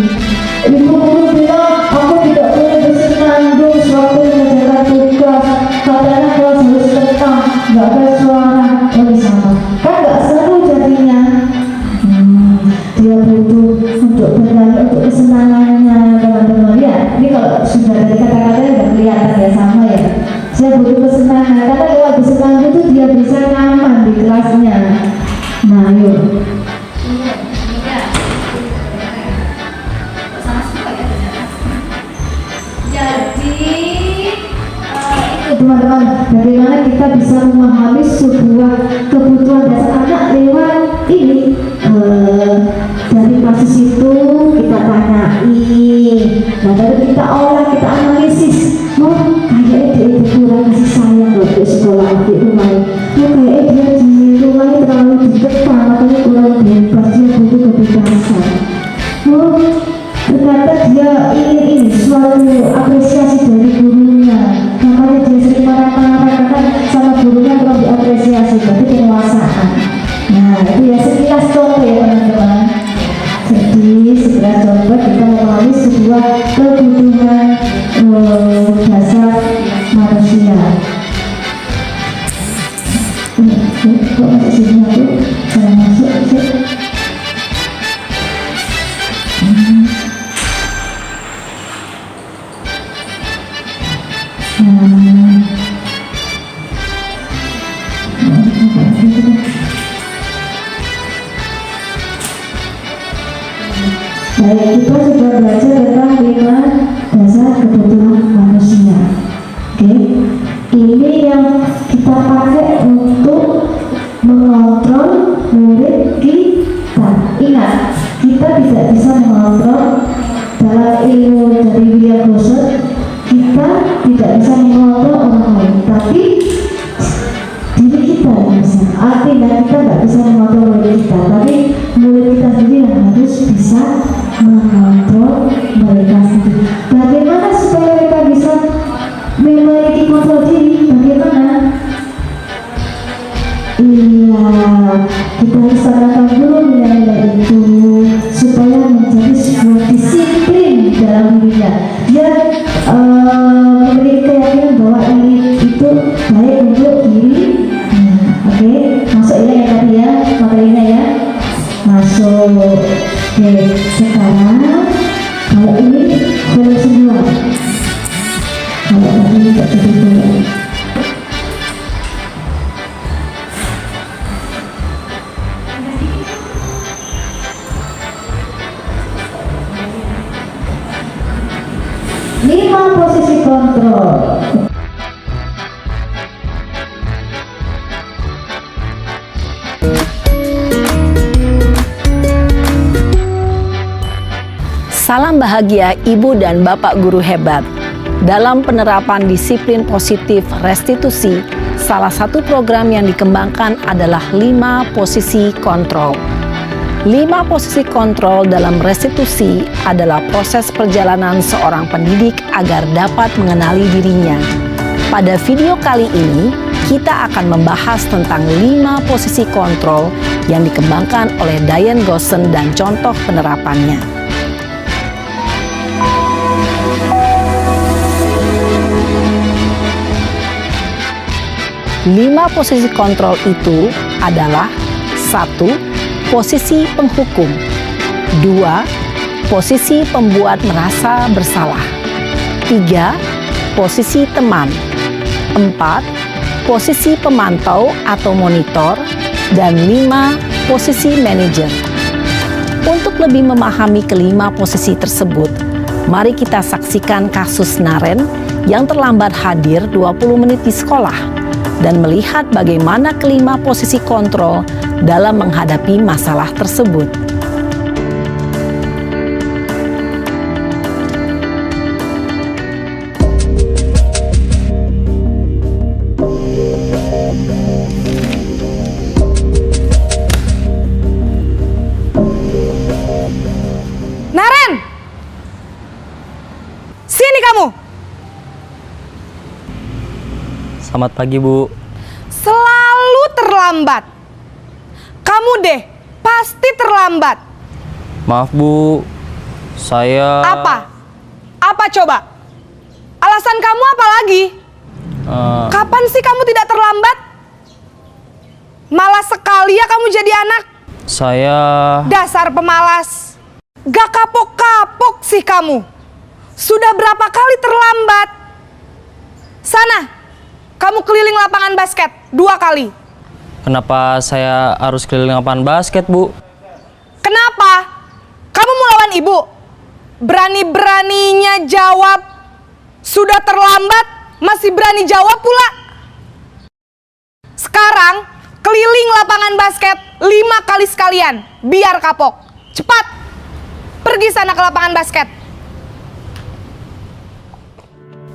ibu guru bilang aku tidak boleh bersenandung sewaktu mengerjakan tugas. Katanya kelas harus tenang, nggak ada suara. Oh, sama kan nggak seru jadinya. Dia butuh untuk bernyanyi untuk kesenangannya, teman-teman ya. Ini kalau sudah dari kata-katanya nggak kelihatan ya, sama ya. Dia butuh kesenangan karena lewat kesenangan itu dia bisa nyaman di kelasnya. Nah, yuk. Jadi teman-teman, bagaimana kita bisa memahami sebuah kebutuhan dasar anak lewat ini? Dari kasus itu kita tanyai, nah baru kita olah, kita analisis. Oh, kayaknya dia itu kurang kasih sayang loh di sekolah, di rumah. Oh, kayaknya dia di rumah terlalu dikekang, makanya kurang bebas, dia butuh kebebasan. Oh, ternyata dia ingin suatu apresiasi dari gurunya, makanya dia sering marah-marah karena sama gurunya kurang diapresiasi, berarti penguasaan. Nah, itu ya sekilas contoh ya teman-teman. Jadi sekilas contoh kita memahami sebuah kebutuhan dasar manusia. Kok masuk sini aku? Saya masuk sih. Baik, kita sudah belajar tentang 5 dasar kebutuhan manusia. Oke, ini yang kita pakai untuk mengontrol murid kita. Ingat, kita tidak bisa mengontrol dalam ilmu dari William Gosset. Kita tidak bisa mengontrol orang lain, tapi diri kita yang bisa. Artinya kita tidak bisa mengontrol murid kita, tapi murid kita sendiri yang harus bisa mengontrol mereka sendiri. Bagaimana supaya mereka bisa memiliki kontrol diri? Bagaimana? Iya, kita harus tanamkan dulu nilai-nilai itu supaya menjadi sebuah disiplin dalam dirinya. Dia memiliki keyakinan bahwa ini itu baik untuk diri. Oke, masuk ya yang tadi ya, materinya ya. Masuk. Oke, sekarang kalau ini film semua. Kalau tadi tidak jadi film. Lima posisi kontrol. Salam bahagia Ibu dan Bapak guru hebat. Dalam penerapan disiplin positif restitusi, salah satu program yang dikembangkan adalah 5 posisi kontrol. 5 posisi kontrol dalam restitusi adalah proses perjalanan seorang pendidik agar dapat mengenali dirinya. Pada video kali ini, kita akan membahas tentang 5 posisi kontrol yang dikembangkan oleh Diane Gosson dan contoh penerapannya. Lima posisi kontrol itu adalah: 1. Posisi penghukum. 2. Posisi pembuat merasa bersalah. 3. Posisi teman. 4. Posisi pemantau atau monitor. Dan 5. Posisi manajer. Untuk lebih memahami kelima posisi tersebut, mari kita saksikan kasus Naren yang terlambat hadir 20 menit di sekolah dan melihat bagaimana kelima posisi kontrol dalam menghadapi masalah tersebut. Naren! Sini kamu! Selamat pagi, Bu. Selalu terlambat. Kamu deh, pasti terlambat. Maaf, Bu. Saya... Apa? Apa coba? Alasan kamu apa lagi? Kapan sih kamu tidak terlambat? Malas sekali ya kamu jadi anak. Saya... Dasar pemalas. Gak kapok-kapok sih kamu. Sudah berapa kali terlambat? Sana, kamu keliling lapangan basket 2 kali. Kenapa saya harus keliling lapangan basket, Bu? Kenapa? Kamu mau lawan ibu? Berani-beraninya jawab. Sudah terlambat, masih berani jawab pula. Sekarang, keliling lapangan basket 5 kali sekalian, biar kapok. Cepat, pergi sana ke lapangan basket.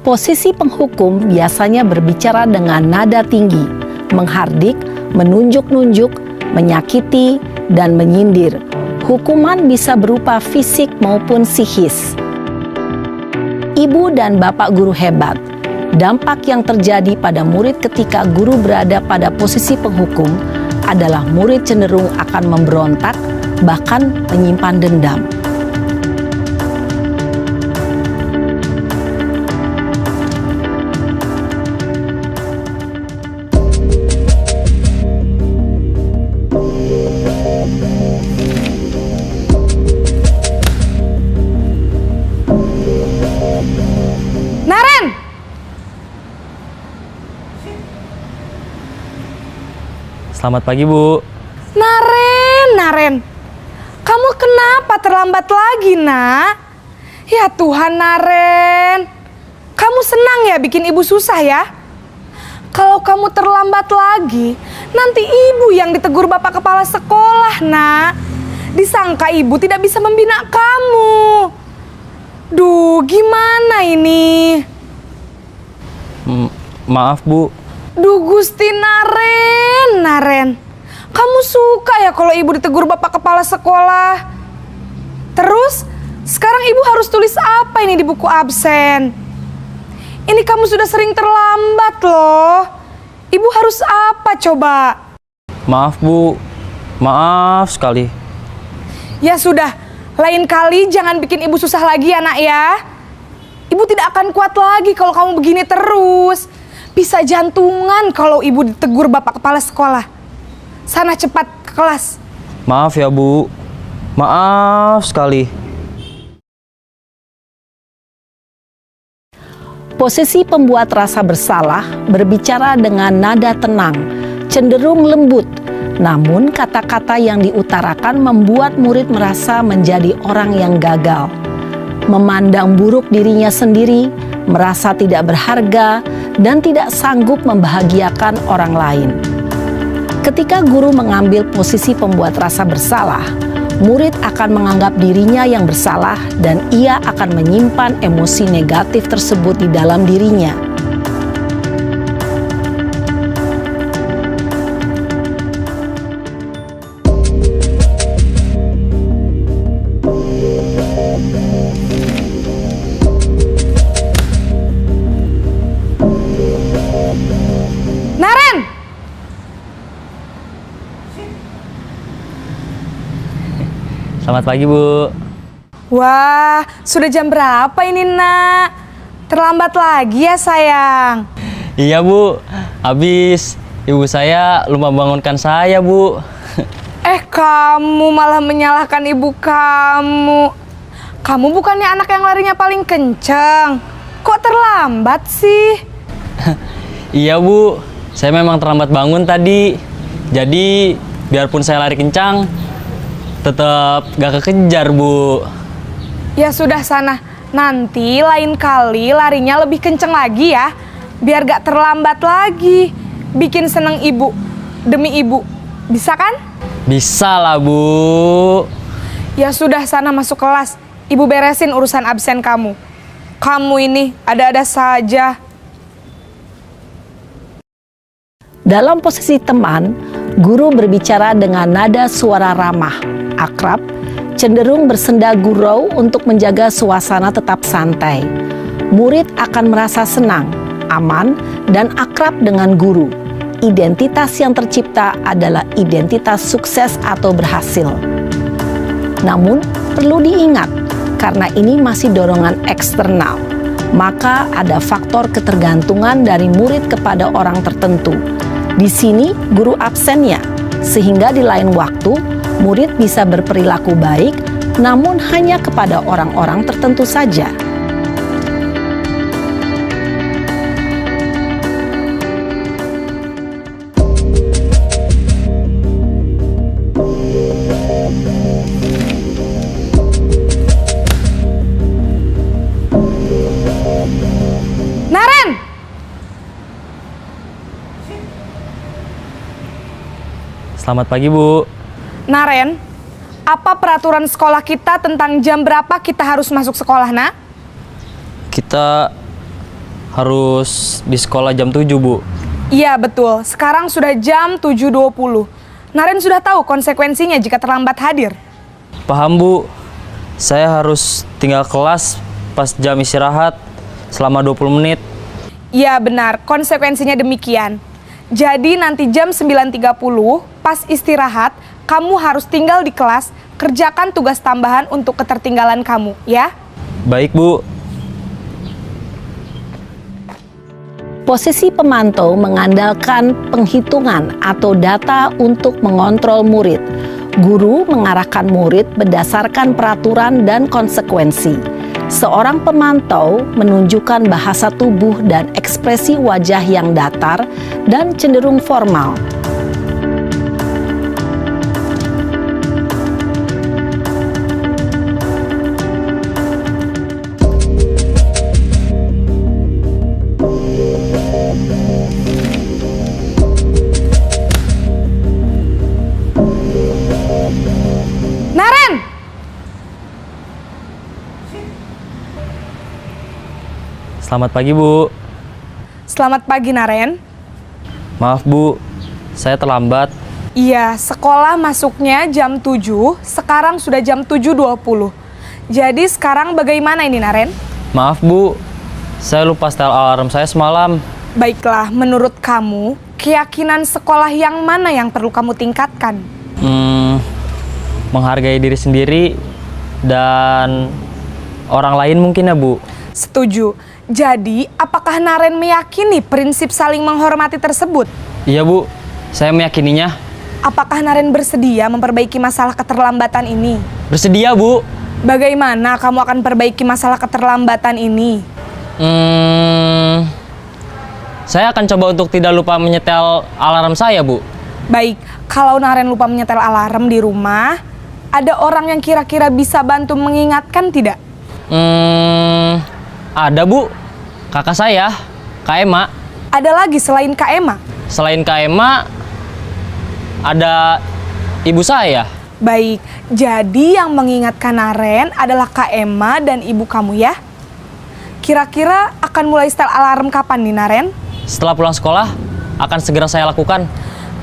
Posisi penghukum biasanya berbicara dengan nada tinggi, menghardik, menunjuk-nunjuk, menyakiti, dan menyindir. Hukuman bisa berupa fisik maupun psikis. Ibu dan bapak guru hebat. Dampak yang terjadi pada murid ketika guru berada pada posisi penghukum adalah murid cenderung akan memberontak, bahkan menyimpan dendam. Naren! Selamat pagi, Bu. Naren. Kamu kenapa terlambat lagi, nak? Ya Tuhan, Naren. Kamu senang ya bikin ibu susah ya? Kalau kamu terlambat lagi, nanti ibu yang ditegur bapak kepala sekolah, nak. Disangka ibu tidak bisa membina kamu. Duh, gimana ini? Maaf, Bu. Duh, Gusti Naren. Kamu suka ya kalau ibu ditegur bapak kepala sekolah? Terus, sekarang ibu harus tulis apa ini di buku absen? Ini kamu sudah sering terlambat loh. Ibu harus apa coba? Maaf, Bu. Maaf sekali. Ya sudah, lain kali jangan bikin ibu susah lagi ya, nak ya. Ibu tidak akan kuat lagi kalau kamu begini terus. Bisa jantungan kalau ibu ditegur bapak kepala sekolah. Sana cepat ke kelas. Maaf ya, Bu. Maaf sekali. Posisi pembuat rasa bersalah berbicara dengan nada tenang, cenderung lembut. Namun kata-kata yang diutarakan membuat murid merasa menjadi orang yang gagal. Memandang buruk dirinya sendiri, merasa tidak berharga, dan tidak sanggup membahagiakan orang lain. Ketika guru mengambil posisi pembuat rasa bersalah, murid akan menganggap dirinya yang bersalah dan ia akan menyimpan emosi negatif tersebut di dalam dirinya. Selamat pagi, Bu. Wah, sudah jam berapa ini, Nak? Terlambat lagi ya, sayang. Iya, Bu. Habis ibu saya lupa bangunkan saya, Bu. Kamu malah menyalahkan ibu kamu. Kamu bukannya anak yang larinya paling kenceng. Kok terlambat sih? Iya, Bu. Saya memang terlambat bangun tadi. Jadi, biarpun saya lari kencang, tetap gak kekejar, Bu. Ya sudah sana. Nanti lain kali larinya lebih kenceng lagi ya. Biar gak terlambat lagi. Bikin seneng ibu. Demi ibu. Bisa kan? Bisa lah, Bu. Ya sudah sana masuk kelas. Ibu beresin urusan absen kamu. Kamu ini ada-ada saja. Dalam posisi teman, guru berbicara dengan nada suara ramah, akrab, cenderung bersenda gurau untuk menjaga suasana tetap santai. Murid akan merasa senang, aman, dan akrab dengan guru. Identitas yang tercipta adalah identitas sukses atau berhasil. Namun, perlu diingat, karena ini masih dorongan eksternal, maka ada faktor ketergantungan dari murid kepada orang tertentu. Di sini, guru absennya, sehingga di lain waktu, murid bisa berperilaku baik, namun hanya kepada orang-orang tertentu saja. Naren! Selamat pagi, Bu. Naren, apa peraturan sekolah kita tentang jam berapa kita harus masuk sekolah, Nak? Kita harus di sekolah jam 7, Bu. Iya, betul. Sekarang sudah jam 7.20. Naren sudah tahu konsekuensinya jika terlambat hadir. Paham, Bu. Saya harus tinggal kelas pas jam istirahat selama 20 menit. Iya, benar. Konsekuensinya demikian. Jadi nanti jam 9.30 pas istirahat, kamu harus tinggal di kelas, kerjakan tugas tambahan untuk ketertinggalan kamu, ya? Baik, Bu. Posisi pemantau mengandalkan penghitungan atau data untuk mengontrol murid. Guru mengarahkan murid berdasarkan peraturan dan konsekuensi. Seorang pemantau menunjukkan bahasa tubuh dan ekspresi wajah yang datar dan cenderung formal. Naren! Selamat pagi, Bu. Selamat pagi, Naren. Maaf, Bu. Saya terlambat. Iya, sekolah masuknya jam 7, sekarang sudah jam 7.20. Jadi sekarang bagaimana ini, Naren? Maaf, Bu. Saya lupa setel alarm saya semalam. Baiklah, menurut kamu, keyakinan sekolah yang mana yang perlu kamu tingkatkan? Menghargai diri sendiri dan orang lain mungkin ya, Bu. Setuju. Jadi, apakah Naren meyakini prinsip saling menghormati tersebut? Iya, Bu. Saya meyakininya. Apakah Naren bersedia memperbaiki masalah keterlambatan ini? Bersedia, Bu. Bagaimana kamu akan perbaiki masalah keterlambatan ini? Saya akan coba untuk tidak lupa menyetel alarm saya, Bu. Baik, kalau Naren lupa menyetel alarm di rumah, ada orang yang kira-kira bisa bantu mengingatkan tidak? Ada, Bu. Kakak saya, Kak Ema. Ada lagi selain Kak Ema? Selain Kak Ema, ada ibu saya. Baik, jadi yang mengingatkan Naren adalah Kak Ema dan ibu kamu ya? Kira-kira akan mulai setel alarm kapan nih, Naren? Setelah pulang sekolah, akan segera saya lakukan.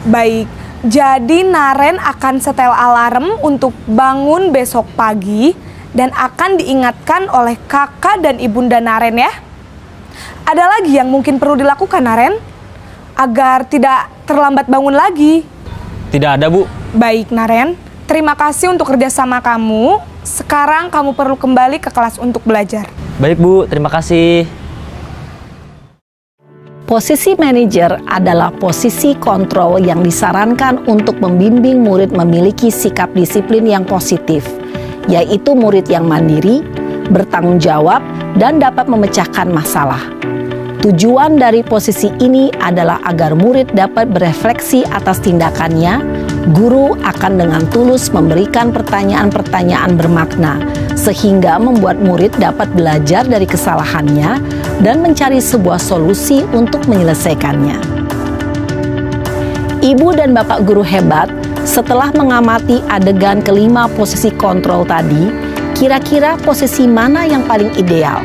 Baik, jadi Naren akan setel alarm untuk bangun besok pagi dan akan diingatkan oleh kakak dan ibunda Naren ya. Ada lagi yang mungkin perlu dilakukan, Naren, agar tidak terlambat bangun lagi? Tidak ada, Bu. Baik, Naren. Terima kasih untuk kerjasama kamu. Sekarang kamu perlu kembali ke kelas untuk belajar. Baik Bu, terima kasih. Posisi manajer adalah posisi kontrol yang disarankan untuk membimbing murid memiliki sikap disiplin yang positif, yaitu murid yang mandiri, bertanggung jawab, dan dapat memecahkan masalah. Tujuan dari posisi ini adalah agar murid dapat berefleksi atas tindakannya. Guru akan dengan tulus memberikan pertanyaan-pertanyaan bermakna, sehingga membuat murid dapat belajar dari kesalahannya dan mencari sebuah solusi untuk menyelesaikannya. Ibu dan Bapak guru hebat, setelah mengamati adegan kelima posisi kontrol tadi, kira-kira posisi mana yang paling ideal?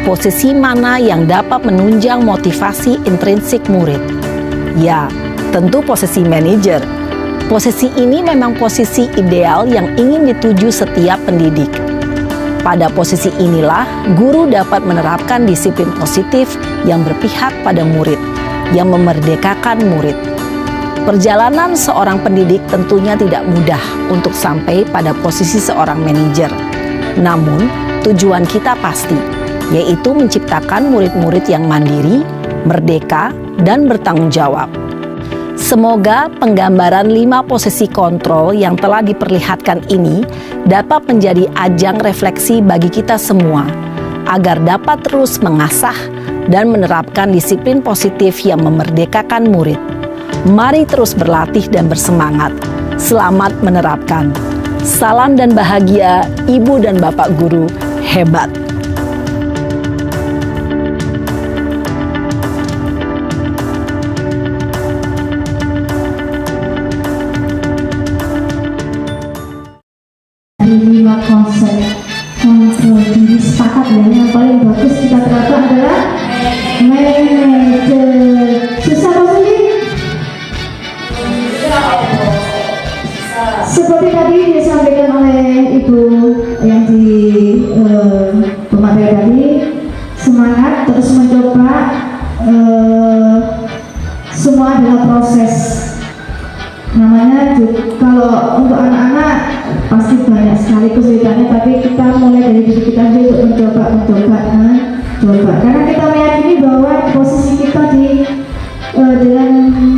Posisi mana yang dapat menunjang motivasi intrinsik murid? Ya, tentu posisi manajer. Posisi ini memang posisi ideal yang ingin dituju setiap pendidik. Pada posisi inilah, guru dapat menerapkan disiplin positif yang berpihak pada murid, yang memerdekakan murid. Perjalanan seorang pendidik tentunya tidak mudah untuk sampai pada posisi seorang manajer. Namun, tujuan kita pasti, yaitu menciptakan murid-murid yang mandiri, merdeka, dan bertanggung jawab. Semoga penggambaran 5 posisi kontrol yang telah diperlihatkan ini dapat menjadi ajang refleksi bagi kita semua, agar dapat terus mengasah dan menerapkan disiplin positif yang memerdekakan murid. Mari terus berlatih dan bersemangat. Selamat menerapkan. Salam dan bahagia, Ibu dan Bapak guru hebat. Lima konsep kontrol diri sepakat ya, yang paling bagus kita terapkan adalah manajer. Susah apa sih? Seperti tadi disampaikan oleh Ibu yang di pemateri tadi, semangat terus mencoba, semua adalah proses. Namanya kalau untuk anak-anak pasti banyak sekali kesulitannya, tapi kita mulai dari diri kita sendiri untuk mencoba. Karena kita meyakini bahwa posisi kita dengan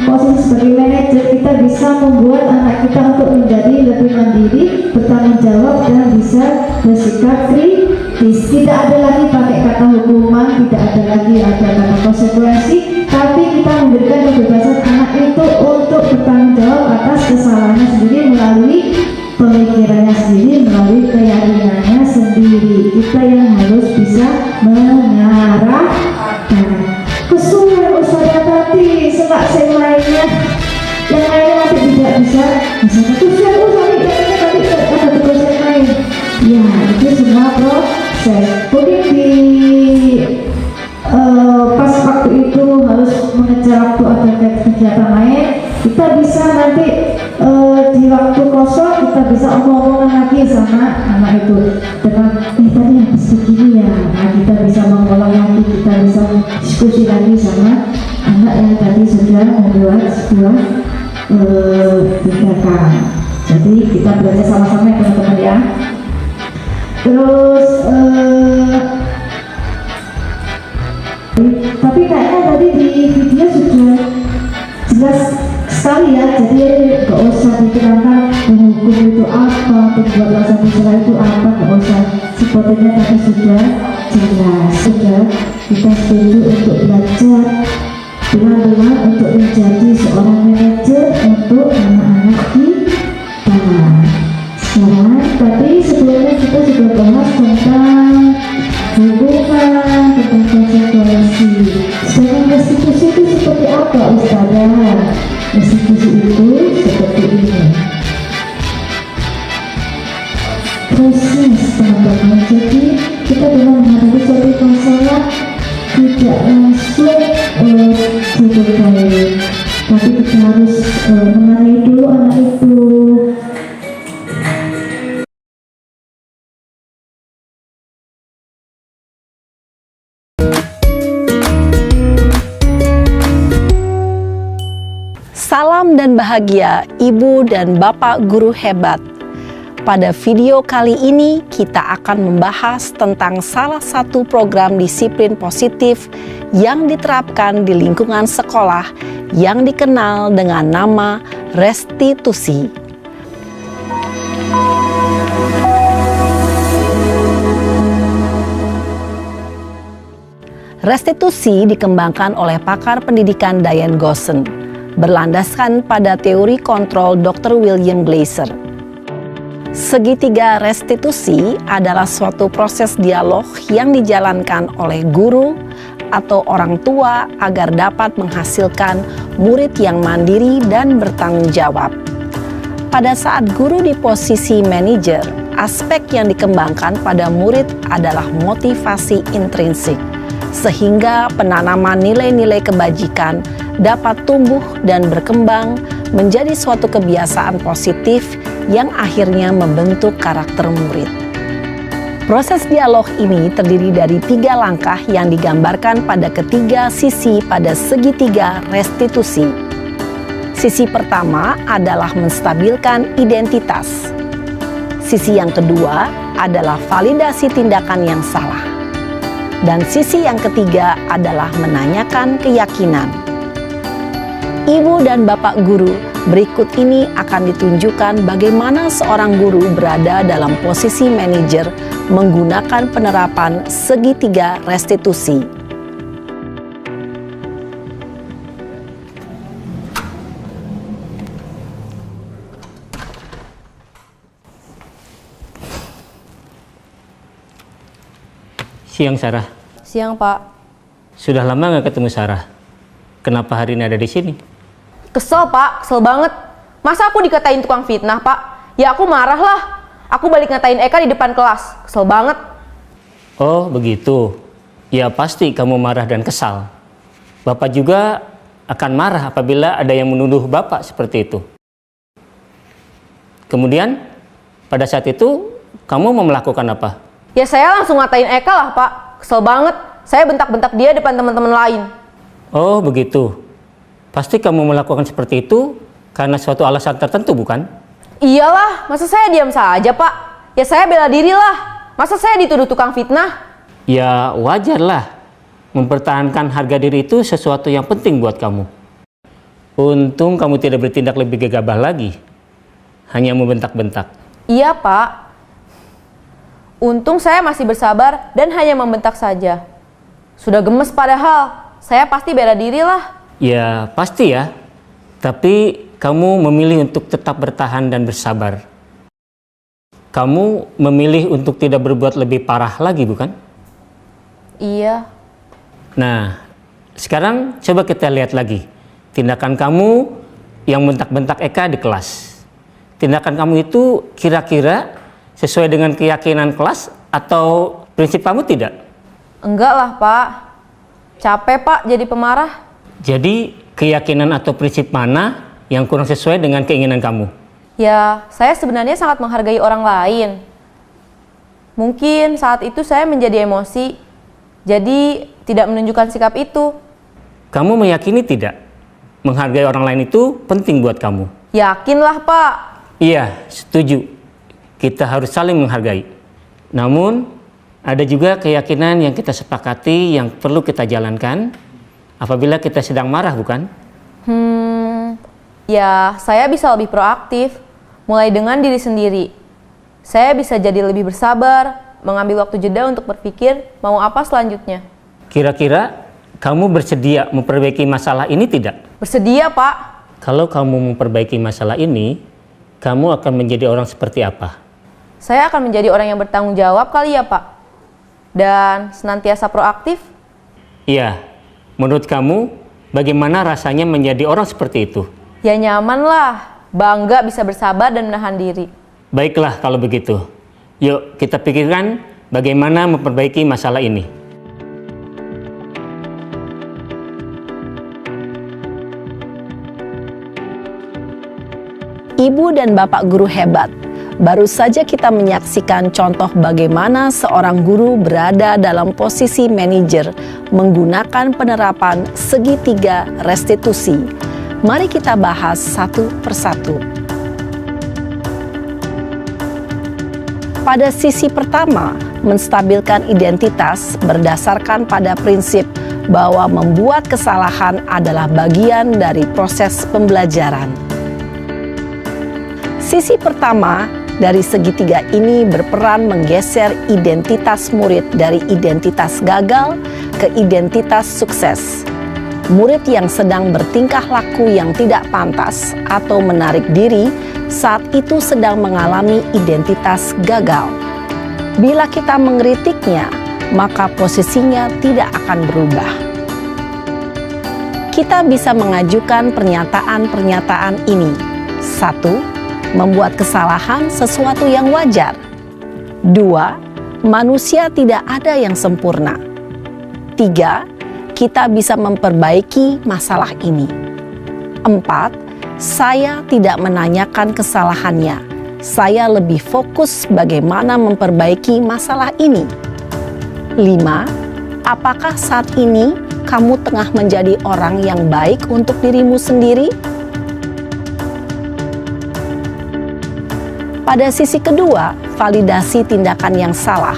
posisi sebagai manajer, kita bisa membuat anak kita untuk menjadi lebih mandiri, bertanggung jawab, dan bisa bersikap kritis. Tidak ada lagi pakai kata hukuman, tidak ada lagi kata konsekuensi, tapi kita memberikan kebebasan anak itu untuk bertanggung jawab atas kesalahannya sendiri melalui pemikirannya sendiri, melalui keyakinannya sendiri. Kita yang harus bisa mengarahkan. Kesulitan usaha tadi, sebab yang lainnya nanti tidak bisa. Misalnya kesulitan usaha tadi ada tugas yang lain. Ya, itu semua proses. Mungkin di pas waktu itu harus mengejar waktu ada kegiatan lain, kita bisa nanti di waktu kosong kita bisa omong-omongan lagi sama anak itu dengan tadi habis begini ya. Nah, kita bisa mengolah lagi, kita bisa diskusi lagi sama anak yang tadi sudah membuat sebuah tindakan. Jadi kita belajar sama-sama ya teman-teman ya. Terus tapi kayaknya tadi di video sudah jelas sekali ya, jadi gak usah diterangkan hukum itu apa, pembuat rasa bersalah itu apa, gak usah. Sepertinya tadi sudah jelas, sudah kita setuju untuk belajar pelan-pelan untuk menjadi seorang manajer untuk anak-anak kita. Sekarang tadi sebelumnya kita sudah bahas tentang hubungan, tentang konsekuensi. Sekarang restitusi itu seperti apa, Ustazah? Restitusi itu seperti ini. Proses teman-teman. Jadi kita dalam menghadapi suatu masalah tidak langsung selesai, tapi kita harus mengenali dulu anak itu. Salam dan bahagia, Ibu dan Bapak guru hebat. Pada video kali ini kita akan membahas tentang salah satu program disiplin positif yang diterapkan di lingkungan sekolah yang dikenal dengan nama restitusi. Restitusi dikembangkan oleh pakar pendidikan Diane Gosson, berlandaskan pada teori kontrol Dr. William Glasser. Segitiga restitusi adalah suatu proses dialog yang dijalankan oleh guru atau orang tua agar dapat menghasilkan murid yang mandiri dan bertanggung jawab. Pada saat guru di posisi manajer, aspek yang dikembangkan pada murid adalah motivasi intrinsik, sehingga penanaman nilai-nilai kebajikan dapat tumbuh dan berkembang menjadi suatu kebiasaan positif yang akhirnya membentuk karakter murid. Proses dialog ini terdiri dari 3 langkah yang digambarkan pada ketiga sisi pada segitiga restitusi. Sisi pertama adalah menstabilkan identitas. Sisi yang kedua adalah validasi tindakan yang salah. Dan sisi yang ketiga adalah menanyakan keyakinan. Ibu dan Bapak guru, berikut ini akan ditunjukkan bagaimana seorang guru berada dalam posisi manajer menggunakan penerapan segitiga restitusi. Siang, Sarah. Siang, Pak. Sudah lama nggak ketemu Sarah? Kenapa hari ini ada di sini? Kesel, Pak. Kesel banget. Masa aku dikatain tukang fitnah, Pak? Ya aku marah lah. Aku balik ngatain Eka di depan kelas. Kesel banget. Oh, begitu. Ya pasti kamu marah dan kesal. Bapak juga akan marah apabila ada yang menuduh Bapak seperti itu. Kemudian, pada saat itu, kamu mau melakukan apa? Ya saya langsung ngatain Eka lah, Pak. Kesel banget. Saya bentak-bentak dia depan teman-teman lain. Oh, begitu. Pasti kamu melakukan seperti itu karena suatu alasan tertentu, bukan? Iyalah, masa saya diam saja, Pak? Ya saya bela diri lah. Masa saya dituduh tukang fitnah? Ya wajarlah. Mempertahankan harga diri itu sesuatu yang penting buat kamu. Untung kamu tidak bertindak lebih gegabah lagi. Hanya membentak-bentak. Iya, Pak. Untung saya masih bersabar dan hanya membentak saja. Sudah gemes padahal. Saya pasti bela diri lah. Ya pasti ya. Tapi kamu memilih untuk tetap bertahan dan bersabar. Kamu memilih untuk tidak berbuat lebih parah lagi, bukan? Iya. Nah, sekarang coba kita lihat lagi. Tindakan kamu yang bentak-bentak Eka di kelas. Tindakan kamu itu kira-kira sesuai dengan keyakinan kelas atau prinsip kamu tidak? Enggak lah, Pak. Capek, Pak, jadi pemarah. Jadi, keyakinan atau prinsip mana yang kurang sesuai dengan keinginan kamu? Ya, saya sebenarnya sangat menghargai orang lain. Mungkin saat itu saya menjadi emosi, jadi tidak menunjukkan sikap itu. Kamu meyakini tidak? Menghargai orang lain itu penting buat kamu. Yakinlah, Pak. Iya, setuju. Kita harus saling menghargai. Namun, ada juga keyakinan yang kita sepakati yang perlu kita jalankan apabila kita sedang marah, bukan? Ya, saya bisa lebih proaktif, mulai dengan diri sendiri. Saya bisa jadi lebih bersabar, mengambil waktu jeda untuk berpikir mau apa selanjutnya. Kira-kira kamu bersedia memperbaiki masalah ini tidak? Bersedia, Pak. Kalau kamu memperbaiki masalah ini, kamu akan menjadi orang seperti apa? Saya akan menjadi orang yang bertanggung jawab kali ya, Pak. Dan senantiasa proaktif. Iya, menurut kamu bagaimana rasanya menjadi orang seperti itu? Ya nyaman lah, bangga bisa bersabar dan menahan diri. Baiklah kalau begitu. Yuk kita pikirkan bagaimana memperbaiki masalah ini. Ibu dan Bapak guru hebat, baru saja kita menyaksikan contoh bagaimana seorang guru berada dalam posisi manajer menggunakan penerapan segitiga restitusi. Mari kita bahas satu persatu. Pada sisi pertama, menstabilkan identitas berdasarkan pada prinsip bahwa membuat kesalahan adalah bagian dari proses pembelajaran. Sisi pertama dari segitiga ini berperan menggeser identitas murid dari identitas gagal ke identitas sukses. Murid yang sedang bertingkah laku yang tidak pantas atau menarik diri saat itu sedang mengalami identitas gagal. Bila kita mengkritiknya, maka posisinya tidak akan berubah. Kita bisa mengajukan pernyataan-pernyataan ini. 1. Membuat kesalahan sesuatu yang wajar. 2. Manusia tidak ada yang sempurna. 3. Kita bisa memperbaiki masalah ini. 4. Saya tidak menanyakan kesalahannya. Saya lebih fokus bagaimana memperbaiki masalah ini. 5. Apakah saat ini kamu tengah menjadi orang yang baik untuk dirimu sendiri? Pada sisi kedua, validasi tindakan yang salah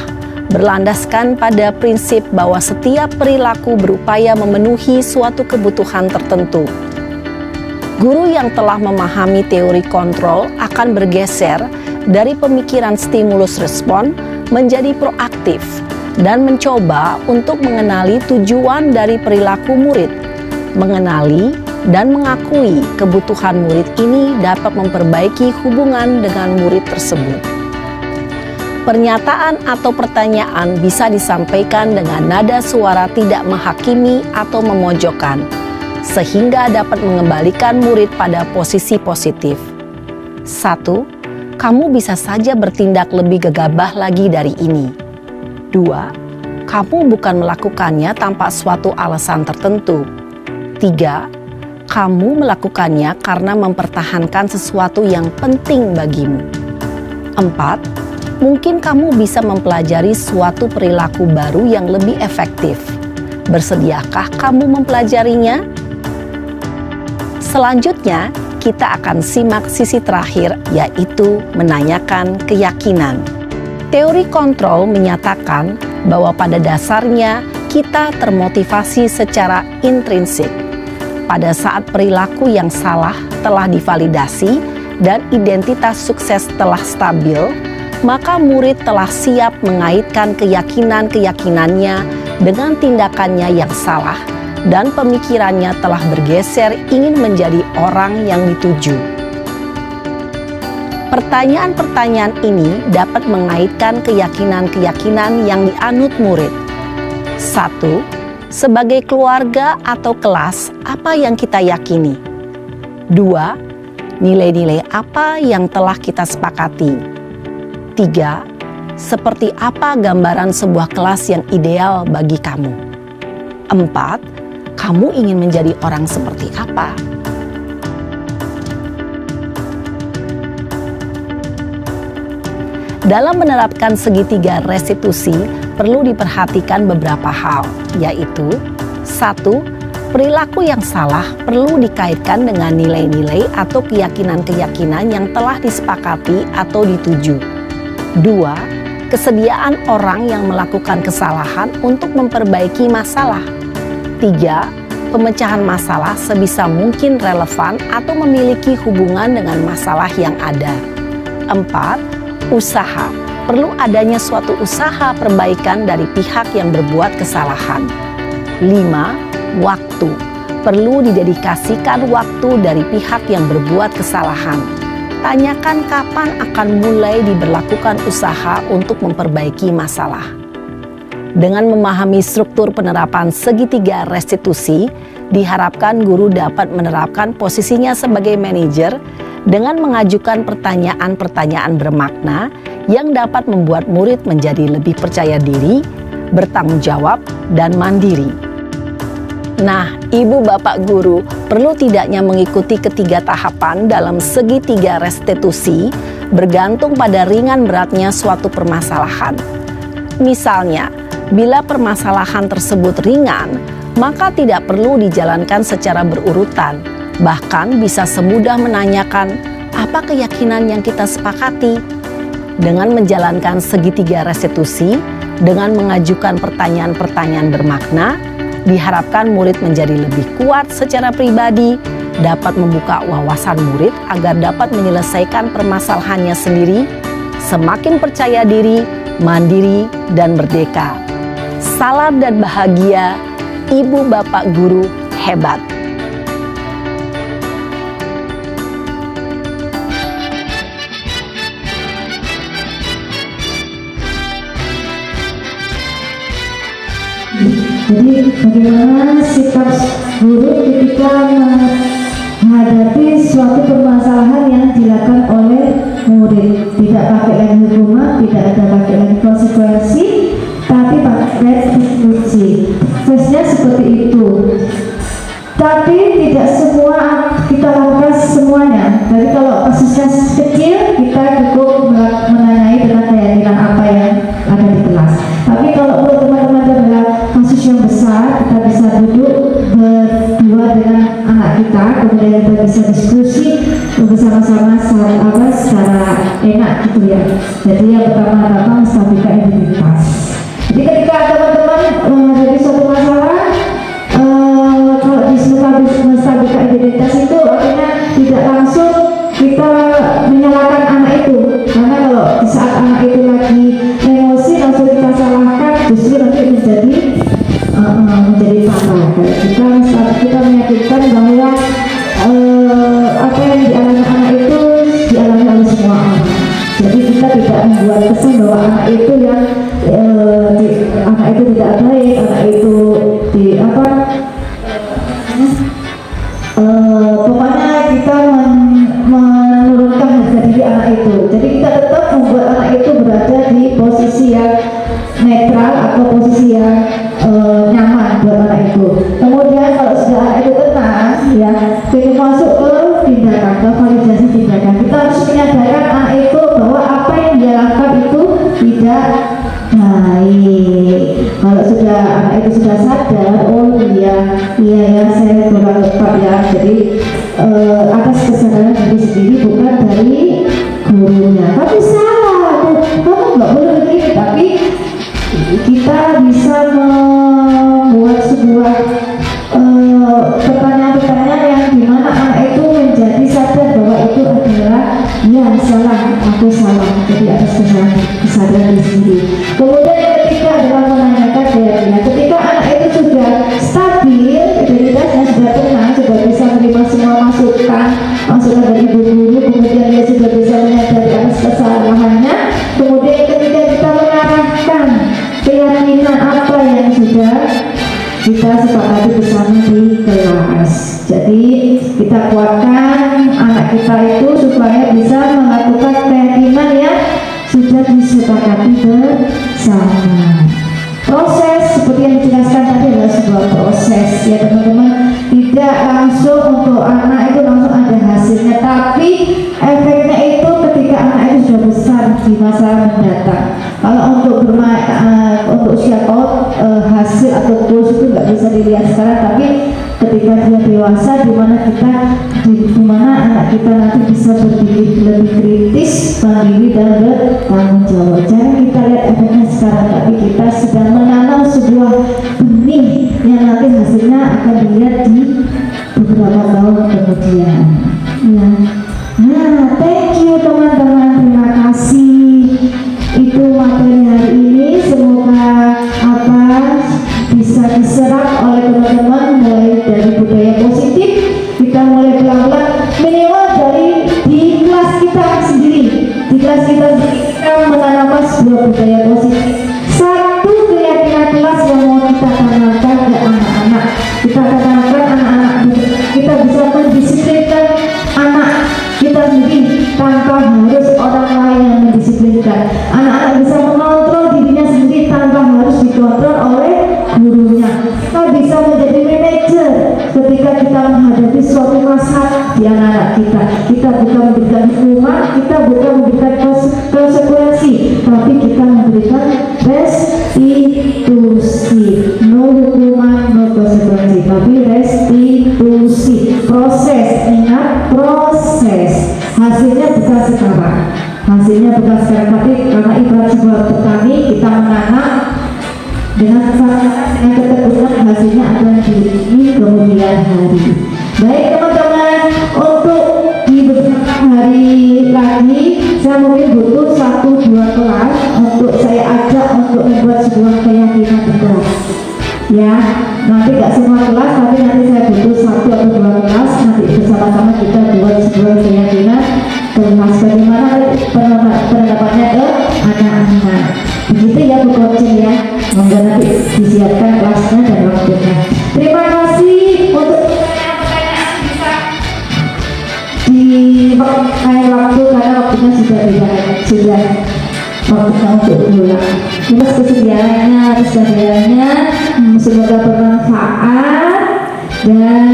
berlandaskan pada prinsip bahwa setiap perilaku berupaya memenuhi suatu kebutuhan tertentu. Guru yang telah memahami teori kontrol akan bergeser dari pemikiran stimulus respon menjadi proaktif dan mencoba untuk mengenali tujuan dari perilaku murid, mengenali dan mengakui kebutuhan murid ini dapat memperbaiki hubungan dengan murid tersebut. Pernyataan atau pertanyaan bisa disampaikan dengan nada suara tidak menghakimi atau memojokkan, sehingga dapat mengembalikan murid pada posisi positif. 1. Kamu bisa saja bertindak lebih gegabah lagi dari ini. 2. Kamu bukan melakukannya tanpa suatu alasan tertentu. 3. Kamu melakukannya karena mempertahankan sesuatu yang penting bagimu. 4. Mungkin kamu bisa mempelajari suatu perilaku baru yang lebih efektif. Bersediakah kamu mempelajarinya? Selanjutnya, kita akan simak sisi terakhir, yaitu menanyakan keyakinan. Teori kontrol menyatakan bahwa pada dasarnya kita termotivasi secara intrinsik. Pada saat perilaku yang salah telah divalidasi dan identitas sukses telah stabil, maka murid telah siap mengaitkan keyakinan-keyakinannya dengan tindakannya yang salah dan pemikirannya telah bergeser ingin menjadi orang yang dituju. Pertanyaan-pertanyaan ini dapat mengaitkan keyakinan-keyakinan yang dianut murid. 1. Sebagai keluarga atau kelas, apa yang kita yakini? 2. Nilai-nilai apa yang telah kita sepakati? 3. Seperti apa gambaran sebuah kelas yang ideal bagi kamu? 4. Kamu ingin menjadi orang seperti apa? Dalam menerapkan segitiga restitusi, perlu diperhatikan beberapa hal, yaitu 1. Perilaku yang salah perlu dikaitkan dengan nilai-nilai atau keyakinan-keyakinan yang telah disepakati atau dituju. 2. Kesediaan orang yang melakukan kesalahan untuk memperbaiki masalah. 3. Pemecahan masalah sebisa mungkin relevan atau memiliki hubungan dengan masalah yang ada. 4. Usaha. Perlu adanya suatu usaha perbaikan dari pihak yang berbuat kesalahan. 5. Waktu. Perlu didedikasikan waktu dari pihak yang berbuat kesalahan. Tanyakan kapan akan mulai diberlakukan usaha untuk memperbaiki masalah. Dengan memahami struktur penerapan segitiga restitusi, diharapkan guru dapat menerapkan posisinya sebagai manajer dengan mengajukan pertanyaan-pertanyaan bermakna yang dapat membuat murid menjadi lebih percaya diri, bertanggung jawab, dan mandiri. Nah, ibu bapak guru perlu tidaknya mengikuti ketiga tahapan dalam segitiga restitusi bergantung pada ringan beratnya suatu permasalahan. Misalnya, bila permasalahan tersebut ringan, maka tidak perlu dijalankan secara berurutan. Bahkan bisa semudah menanyakan, apa keyakinan yang kita sepakati? Dengan menjalankan segitiga restitusi, dengan mengajukan pertanyaan-pertanyaan bermakna, diharapkan murid menjadi lebih kuat secara pribadi, dapat membuka wawasan murid agar dapat menyelesaikan permasalahannya sendiri, semakin percaya diri, mandiri, dan merdeka. Salam dan bahagia, Ibu Bapak Guru hebat. Jadi bagaimana sikap guru ketika menghadapi suatu permasalahan yang dilakukan oleh murid, tidak pakai lagi hukuman, tidak ada pakai lagi konsekuensi, tapi pakai diskusi. Prosesnya seperti itu. Tapi tidak semua kita lakukan semuanya. Jadi kalau kasusnya kecil, kita cukup menanyai dengan keyakinan apa yang ada di kelas. Tapi kalau untuk teman-teman adalah kasus yang besar, kita bisa duduk berdua dengan anak kita, kemudian kita bisa diskusi bersama-sama secara enak gitu ya. Jadi yang pertama-tama menstabilkan identitas. Jadi ketika teman-teman menghadapi suatu masalah, kalau menstabilkan identitas itu artinya tidak langsung kita menyalahkan anak itu, karena kalau di saat anak itu lagi emosi langsung kita salahkan, justru nanti menjadi fatal. Kita meyakinkan bahwa apa yang dialami anak itu dialami oleh semua orang. Jadi kita tidak membuat kesan bahwa anak itu yang anak itu tidak baik, anak itu pokoknya kita menurunkan harga diri anak itu. Jadi kita tetap membuat anak itu berada di posisi yang netral atau posisi yang nyaman buat anak itu. Kemudian kalau sudah anak itu tenang, ya kita masuk ke tindakan, ke validasi tindakan. Kita harus menyadarkan anak itu bahwa apa yang dia lakukan itu tidak baik. Kalau sudah anak itu sudah sadar, oh iya ya saya kurang tepat ya. Jadi atas kesadaran diri sendiri, bukan dari gurunya. Tapi salah, kamu nggak boleh begini. Tapi kita bisa membuat sebuah pertanyaan-pertanyaan yang dimana anak itu menjadi sadar bahwa itu adalah ya salah, aku salah. Jadi atas kesadaran diri sendiri. Kemudian yang ketiga adalah menanyakan keyakinan. Ketika anak itu sudah stabil, identitasnya sudah tenang, sudah bisa menerima semua masukan dari guru, kemudian dia sudah bisa menyadari atas kesalahannya. Kemudian ketika kita mengarahkan keyakinan apa yang sudah kita sepakati bersama di kelas. Jadi kita kuatkan anak kita itu supaya bisa melakukan keyakinan yang sudah disepakati bersama. Proses seperti yang dijelaskan tadi adalah sebuah proses ya teman-teman. Tidak langsung untuk anak itu langsung ada hasilnya, tapi efeknya itu ketika anak itu sudah besar di masa mendatang. Kalau untuk untuk usia hasil atau goals itu nggak bisa dilihat sekarang, tapi ketika dia dewasa, di mana anak kita nanti bisa berpikir lebih kritis, mandiri dan bertanggung jawab. Jangan kita lihat efeknya sekarang, tapi kita sedang menanam sebuah benih yang nanti hasilnya akan dilihat di beberapa tahun kemudian. Ya. Nah, thank you teman-teman, terima kasih. Itu materi hari ini, semoga bisa diserap oleh teman-teman mulai dari budaya positif. Kita mulai pelan-pelan, minimal dari di kelas kita sendiri. Di kelas kita menanamkan sebuah budaya positif. Satu keyakinan kelas yang mau kita tanamkan ke anak-anak. Kita tanamkan anak-anak kita bisa mendisiplinkan anak kita sendiri tanpa harus orang lain yang mendisiplinkan. Anak-anak bisa mengontrol dirinya sendiri tanpa harus dikontrol oleh gurunya. Kita bisa menjadi manajer ketika kita menghadapi suatu masalah di anak-anak kita. Kita bukan memberikan hukuman, kita bukan memberikan konsekuensi, tapi kita memberikan restitusi. No hukuman, no konsekuensi, tapi restitusi. Proses, ingat proses. Hasilnya bukan sekarang. Hasilnya bekas tapi karena ibarat sebuah petani kita menanam dengan ketekunan, hasilnya akan di kemudian hari. Baik teman-teman, untuk di beberapa hari lagi saya mungkin butuh 1-2 kelas untuk saya ajak untuk membuat sebuah keyakinan kelas. Ya, nanti gak semua kelas, tapi nanti saya butuh 1 atau 2 kelas, nanti bersama-sama kita buat sebuah keyakinan kelas. Bagaimana pendapatnya ke anak-anak. Begitu ya Bu Coaching ya. Semoga nanti disiapkan kelasnya dan waktunya. Terima kasih untuk Pertanyaan bisa di waktu karena waktunya sudah waktunya untuk pulang. Terima kasih kesediaannya, atas kehadirannya. Semoga bermanfaat dan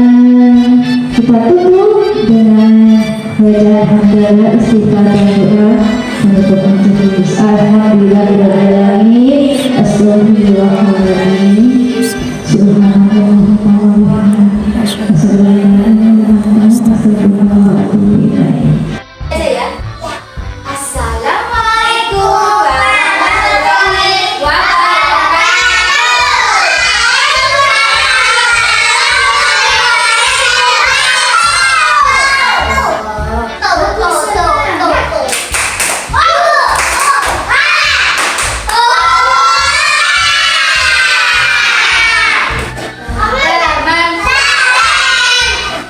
kita tutup dengan bacaan hamdalah, istighfar dan doa menutup majelis. Alhamdulillahirobbilalamin. Astagfirullahaladzim. Subhanallah wa ya. Assalamualaikum warahmatullahi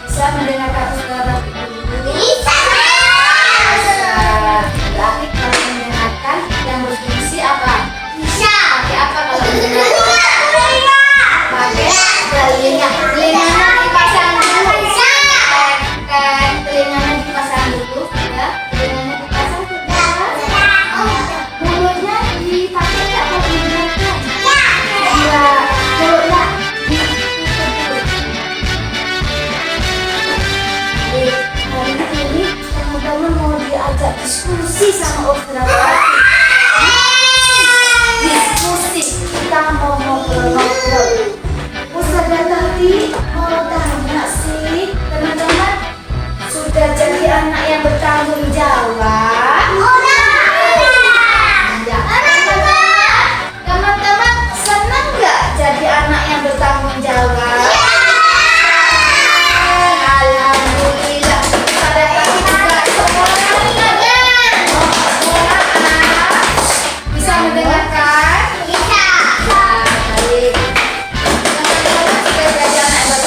Bisa mendengarkan suara mendengarkan yang berfungsi apa? Bisa. Pakai apa kalau mendengarkan? Pakai telinga. Telinganya dipasang dulu. Kan telinganya dipasang dulu. Ya, telinganya dipasang sudah. Mulutnya dipakai apa digunakan? Iya, mulutnya hari ini teman-teman mau diajak diskusi sama Ustazah Tati. Diskusi, kita mau ngobrol-ngobrol. Ustazah Tati mau tanya sih, teman-teman sudah jadi anak yang bertanggung jawab? Ya. Teman-teman senang nggak jadi anak yang bertanggung jawab? Alhamdulillah. Pada kami juga bisa mendengarkan? Bisa. Baik. Teman-teman sudah jadi anak yang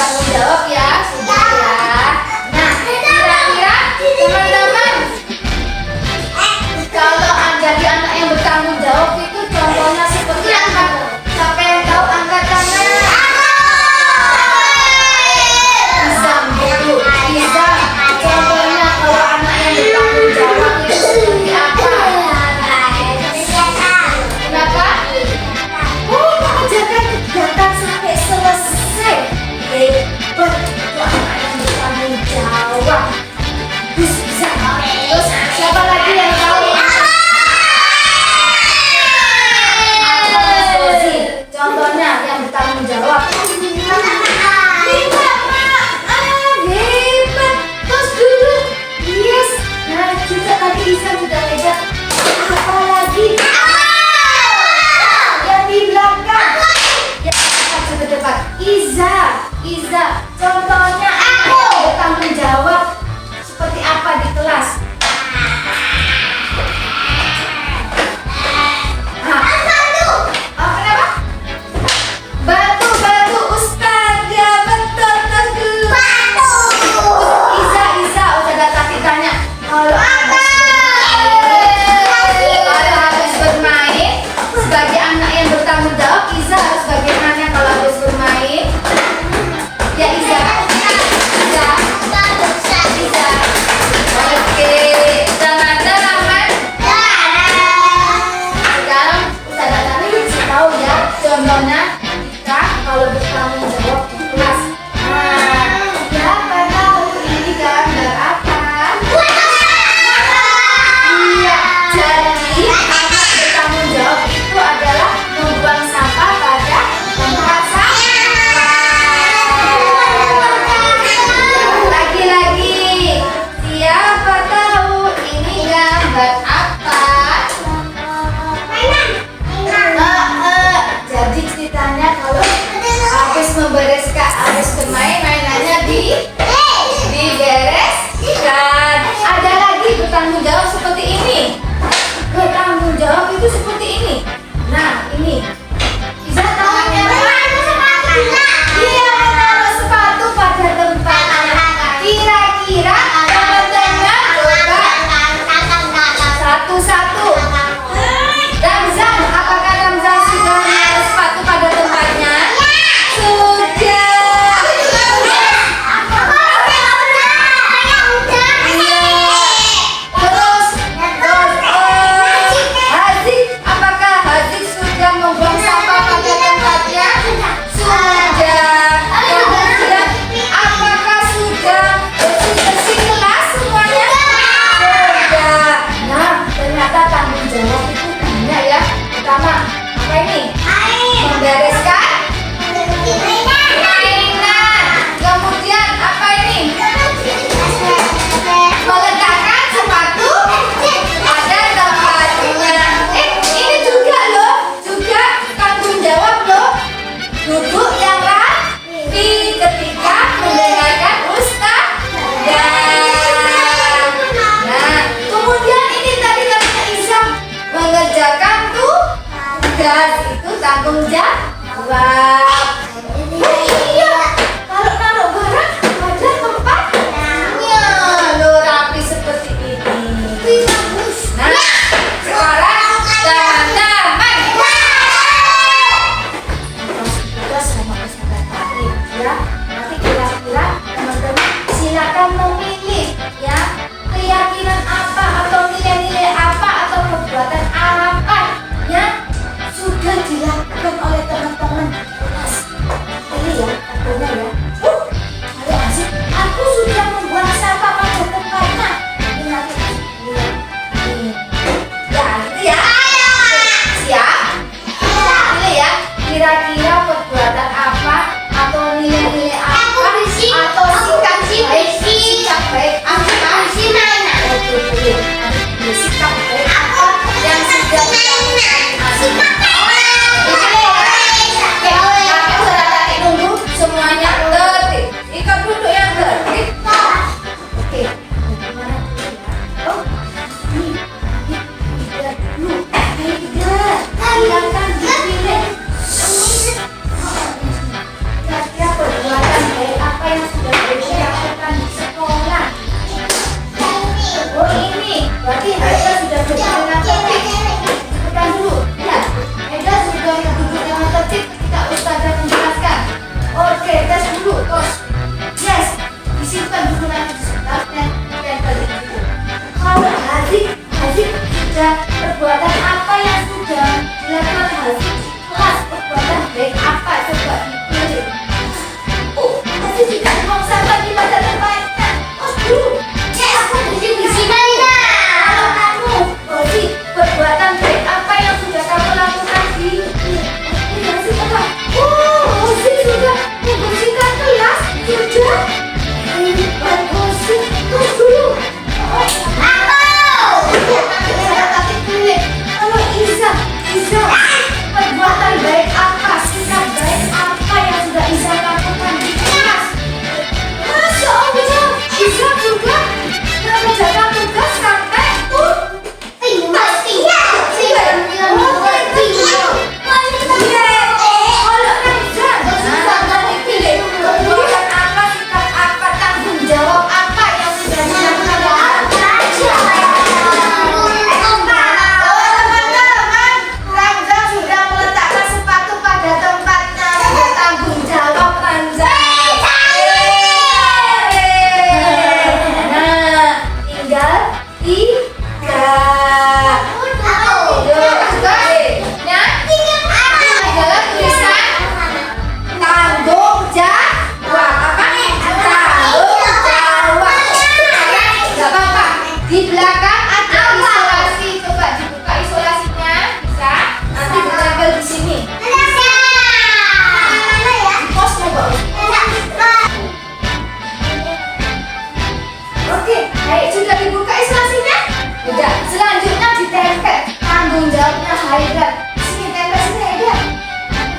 Hai, sudah dibuka isolasinya? Udah, selanjutnya ditempel. Tanggung jawabnya Haidar. Sini tempel sini Haidar.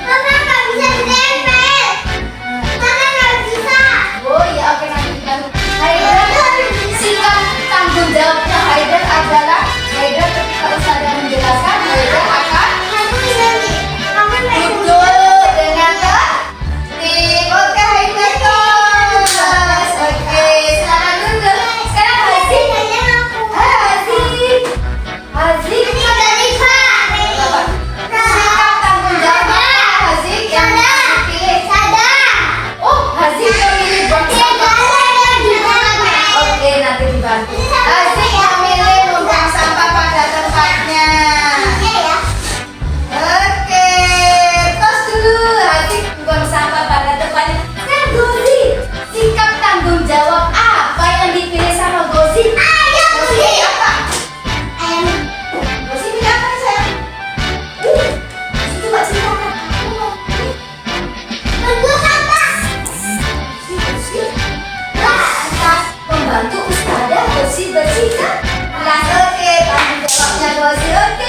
Mama nggak bisa ditempel. Mama nggak bisa. Oh iya, oke nanti dibantu. Haidar, sikap tanggung jawabnya Haidar adalah Haidar ketika Ustazah menjelaskan Haidar akan duduk dengan tertib. Oke Haidar terus. Oke, sekarang duduk. Sekarang Hazik. Hazik sikap tanggung jawabnya Hazik yang dipilih. Oh, Hazik memilih buang sampah. Oke, nanti dibantu. Hazik memilih membuang sampah pada tempatnya. Oke, tos dulu. Hazik buang sampah pada tempatnya. Sekarang Gozi, sikap tanggung jawab apa yang dipilih sama Gozi? Gozi apa? Gozi pilih apa nih sayang? Coba ceritakan. Membuang sampah. Pembantu Ustazah bersih-bersihkan. Oke, tanggung jawabnya Gozi. Oke.